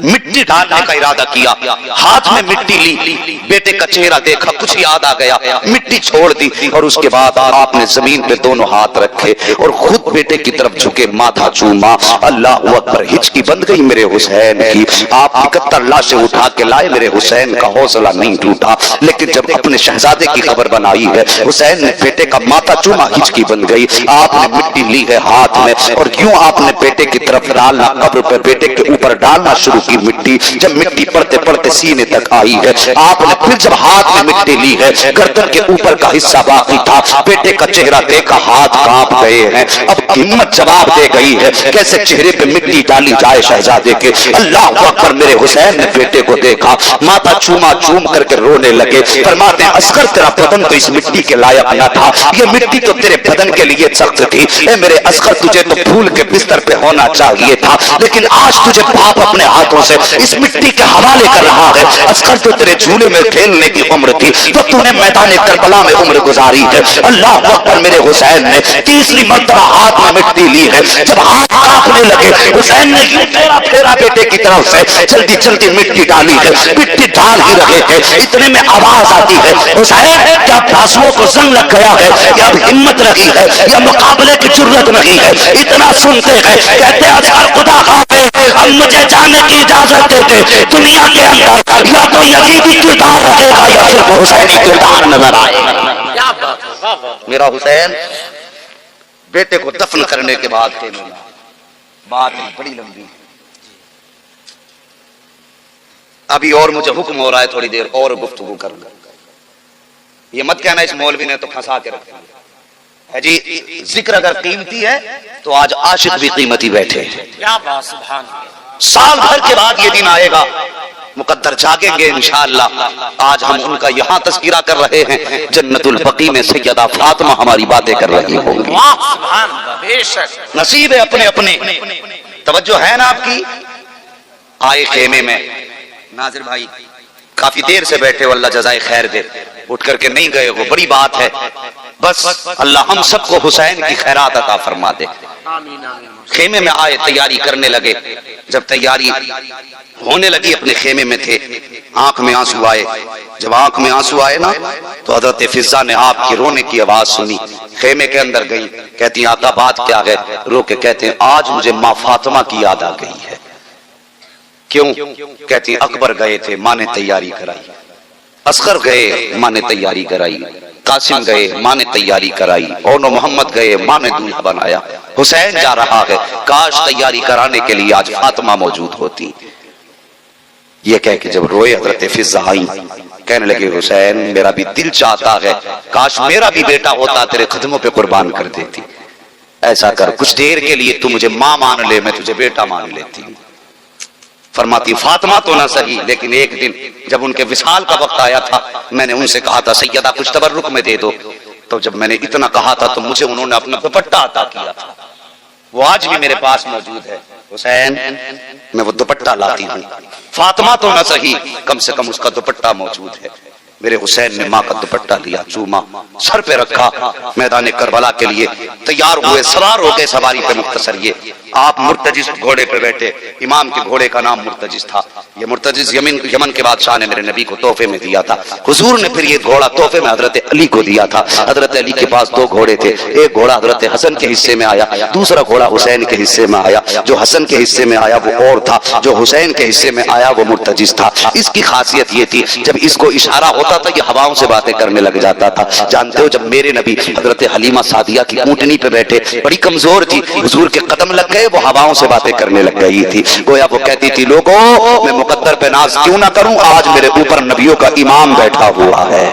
Speaker 1: مٹی ڈالنے کا ارادہ کیا، ہاتھ میں مٹی لی، بیٹے کا چہرہ دیکھا، کچھ یاد آ گیا، مٹی چھوڑ دی، اور اس کے بعد آپ نے زمین پہ دونوں ہاتھ رکھے اور خود بیٹے کی طرف جھکے، ماتھا چوما۔ اللہ اکبر، ہچکی بند گئی میرے حسین کی۔ آپ 71 لاشیں اٹھا کے لائے، میرے حسین کا حوصلہ نہیں ٹوٹا، لیکن جب اپنے شہزادے کی خبر بنائی ہے، حسین نے بیٹے کا ماتھا چوما، ہچکی بند گئی۔ آپ نے مٹی لی ہے ہاتھ میں، اور یوں آپ نے بیٹے کی طرف ڈالنا، قبر پہ بیٹے کے اوپر ڈالنا شروع کی مٹی۔ جب مٹی پڑتے پڑتے سینے تک آئی ہے، آپ نے پھر جب ہاتھ میں مٹی لی ہے، گردن کے اوپر کا حصہ باقی تھا، بیٹے کا چہرہ دیکھا، ہاتھ کانپ گئے ہیں۔ اب ہمت جواب دے گئی ہے، کیسے چہرے پہ مٹی ڈالی جائے شہزادے کے۔ اللہ اکبر، میرے حسین نے بیٹے کو دیکھا، ماتھا چوما، چوم کر کے رونے لگے، فرماتے ہیں اصغر تیرا بدن تو اس مٹی کے لائق نہ تھا، یہ مٹی تو تیرے بدن کے لیے سخت تھی، اے میرے اصغر تجھے تو پھول کے بستر پہ ہونا چاہیے تھا، لیکن آج تجھے باپ اپنے ہاتھوں سے اس مٹی کے حوالے کر رہا ہے۔ اصغر تو تیرے جھولے میں کھیلنے کی عمر تھی، تو تو نے میدان کربلا میں عمر گزاری ہے۔ اللہ اکبر، میرے حسین نے تیسری مرتبہ ہاتھ میں مٹی لی ہے، جب ہاتھ کانپنے لگے حسین نے یوں پھیرا بیٹے کی طرف سے، جلدی جلدی مٹی ڈالی ہے، مٹی ڈال ہی رہے ہیں، اتنے میں آواز آتی ہے حسین کیا بازوؤں کو زنگ لگ گیا ہے، یا اب ہمت رہی ہے، یا مقابلے کی جرت نہیں ہے، اتنا سنتے ہیں کہتے اصغر خدا خواہ اب مجھے جانے کی اجازت دیتے، دنیا کے اندر یا تو یزیدی کردار رہے گا یا صرف حسینی کردار نظر آئے گا۔ میرا حسین بیٹے کو دفن کرنے کے بعد بات بڑی لمبی ہے، ابھی اور مجھے حکم ہو رہا ہے تھوڑی دیر اور گفتگو کروں گا. یہ مت کہنا اس مولوی نے تو پھنسا کے رکھ دیا ہے جی. ذکر اگر قیمتی ہے تو آج عاشق بھی قیمتی بیٹھے ہیں.
Speaker 5: کیا بات، سبحان اللہ.
Speaker 1: سال بھر کے بعد یہ دن آئے گا، مقدر جاگیں گے انشاءاللہ. آج ہم ان کا یہاں تذکرہ کر رہے ہیں، جنت البقیع میں سیدہ فاطمہ ہماری باتیں کر رہی ہوں گی.
Speaker 5: واہ سبحان اللہ، بے شک.
Speaker 1: نصیب ہے اپنے اپنے. توجہ ہے نا آپ کی. آئے خیمے میں ناظر بھائی کافی دیر سے بیٹھے ہو، اللہ جزائے خیر دے. اٹھ کر کے نہیں گئے ہو، بڑی بات ہے. بس اللہ ہم سب کو حسین کی خیرات عطا فرما دے.
Speaker 5: آمین آمین.
Speaker 1: خیمے میں آئے، تیاری کرنے لگے. جب تیاری ہونے لگی اپنے خیمے میں تھے، آنکھ میں آنسو آئے. جب آنکھ میں آنسو آئے نا تو حضرت فضہ نے آپ کے رونے کی آواز سنی. خیمے کے اندر گئی، کہتی ہیں آقا بات کیا ہے؟ رو کے کہتے ہیں آج مجھے ماں فاطمہ کی یاد آ گئی ہے. کیوں؟ کہتی ہیں اکبر گئے تھے، ماں نے تیاری کرائی. اصغر گئے، ماں نے تیاری کرائی. قاسم گئے، ماں نے تیاری کرائی. اور محمد گئے، ماں نے دولہا بنایا. حسین جا رہا ہے، کاش تیاری کرانے کے لیے آج فاطمہ موجود ہوتی. یہ کہہ کے جب روئے حضرت فضہ آئی، کہنے لگے حسین میرا بھی دل چاہتا ہے کاش میرا بھی بیٹا ہوتا، تیرے قدموں پہ قربان کر دیتی. ایسا کر کچھ دیر کے لیے تو مجھے ماں مان لے، میں تجھے بیٹا مان لیتی. فرماتی فاطمہ تو نہ صحیح، لیکن ایک دن جب ان کے وصال کا وقت آیا تھا میں نے ان سے کہا تھا سیدہ کچھ تبرک میں دے دو. تو جب میں نے اتنا کہا تھا تو مجھے انہوں نے اپنا دوپٹہ عطا کیا تھا، وہ آج بھی میرے پاس موجود ہے. حسین میں وہ دوپٹہ لاتی ہوں، فاطمہ تو نہ صحیح کم سے کم اس کا دوپٹہ موجود ہے. میرے حسین نے ماں کا دوپٹہ لیا، چوما، سر پہ رکھا، میدان کربلا کے لیے تیار ہوئے، سوار ہو گئے. سواری پہ مختصر یہ آپ مرتجز گھوڑے پہ بیٹھے. امام کے گھوڑے کا نام مرتجز تھا. یہ مرتجز یمن کے بادشاہ نے میرے نبی کو تحفے میں دیا تھا. حضور نے پھر یہ گھوڑا تحفے میں حضرت علی کو دیا تھا. حضرت علی کے پاس دو گھوڑے تھے، ایک گھوڑا حضرت حسن کے حصے میں آیا، دوسرا گھوڑا حسین کے حصے میں آیا. جو حسن کے حصے میں آیا وہ اور تھا، جو حسین کے حصے میں آیا وہ مرتجز تھا. اس کی خاصیت یہ تھی جب اس کو اشارہ ہوتا تھا یہ ہواؤں سے باتیں کرنے لگ جاتا تھا. جانتے ہو جب میرے نبی حضرت حلیمہ سعدیہ کی اونٹنی پہ بیٹھے، بڑی کمزور تھی، حضور کے قدم لگ گئے، وہ ہواؤں سے باتیں کرنے لگ گئی تھی. گویا وہ کہتی تھی لوگوں میں مقدر پہ ناز کیوں نہ کروں، آج میرے اوپر نبیوں کا امام بیٹھا ہوا ہے.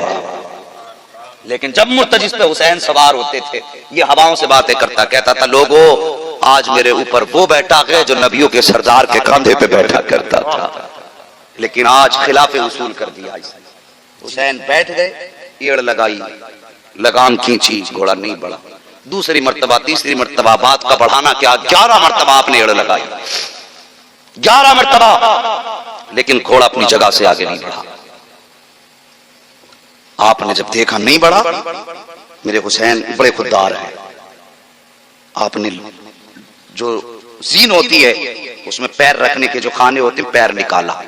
Speaker 1: لیکن جب مرتجز پہ حسین سوار ہوتے تھے یہ ہواؤں سے باتیں کرتا، کہتا تھا لوگوں آج میرے اوپر وہ بیٹھا ہے جو نبیوں کے سردار کے کاندھے پہ بیٹھا کرتا تھا. لیکن آج خلاف اصول کر دیا. حسین بیٹھ گئے، ایڑ لگائی، لگام کھینچی، گھوڑا نہیں بڑھا. دوسری مرتبہ، تیسری مرتبہ، بات کا بڑھانا کیا 11 مرتبہ آپ نے ایڑ لگائی، 11 مرتبہ. لیکن گھوڑا اپنی جگہ سے آگے نہیں بڑھا. آپ نے جب دیکھا نہیں بڑھا، میرے حسین بڑے خوددار ہیں، آپ نے جو زین ہوتی ہے اس میں پیر رکھنے کے جو خانے ہوتے ہیں پیر نکالا،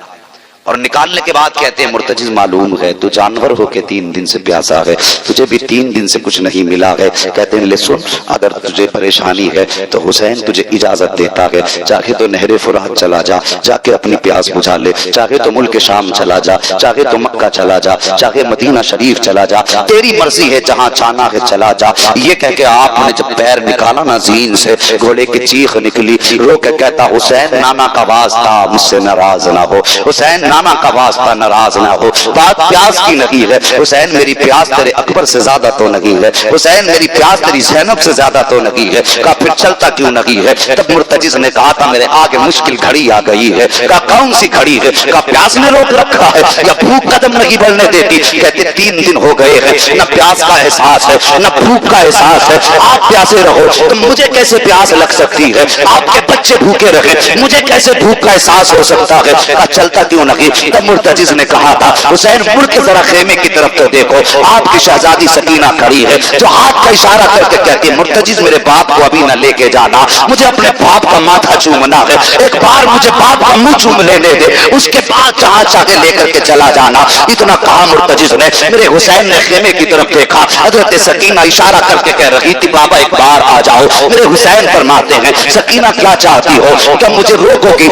Speaker 1: اور نکالنے کے بعد کہتے ہیں مرتجز معلوم ہے تو جانور ہو کے 3 دن سے پیاسا ہے، تجھے بھی 3 دن سے کچھ نہیں ملا ہے. کہتے ہیں لے سن، اگر تجھے پریشانی ہے تو حسین تجھے اجازت دیتا ہے، چاہے تو نہر فرات چلا جا، جا کے اپنی پیاس بجھا لے، چاہے تو ملک شام چلا جا، چاہے تو مکہ چلا جا، چاہے مدینہ شریف چلا جا، تیری مرضی ہے، جہاں چاہنا ہے چلا جا. یہ کہہ کے آپ نے جب پیر نکالا نا زین سے، گھوڑے کی چیخ نکلی. رو کے کہتا حسین نانا کا واسطہ مجھ سے ناراض نہ ہو، حسین نانا کا واسطہ ناراض نہ ہو. بات پیاس کی نہیں ہے حسین، میری پیاس تیرے اکبر سے زیادہ تو نہیں ہے حسین، میری پیاس تیری زینب سے زیادہ تو نہیں ہے. کہا پھر چلتا کیوں نہیں ہے؟ تب مرتجز نے کہا تھا میرے آگے مشکل گھڑی آ گئی ہے. کہا کون سی گھڑی ہے؟ کہا پیاس نے روک رکھا ہے یا بھوک قدم نہیں بڑھنے دیتی. کہتے 3 دن ہو گئے ہیں، نہ پیاس کا احساس ہے نہ بھوک کا احساس ہے. آپ پیاسے رہو تو مجھے کیسے پیاس لگ سکتی ہے؟ آپ کے بچے بھوکے رہے مجھے کیسے بھوک کا احساس ہو سکتا ہے؟ کہا چلتا کیوں نہیں؟ تب مرتجز نے کہا تھا حسین مڑ کے ذرا خیمے کی طرف تو دیکھو، آپ کی شہزادی سکینہ کھڑی ہے جو ہاتھ کا اشارہ کر کے کہتی ہے مرتجز میرے باپ کو ابھی نہ لے کے جانا، مجھے اپنے باپ کا ماتھا چومنا ہے، ایک بار مجھے باپ کا منہ چوم لینے دے، اس کے بعد جہاں چاہے لے کر کے چلا جانا. اتنا کہا مرتجز نے. میرے حسین نے خیمے کی طرف دیکھا، حضرت سکینہ اشارہ کر کے کہہ رہی تھی بابا ایک بار آ جاؤ. میرے حسین فرماتے ہیں سکینہ کیا چاہتی ہو، کیا مجھے روکو گی؟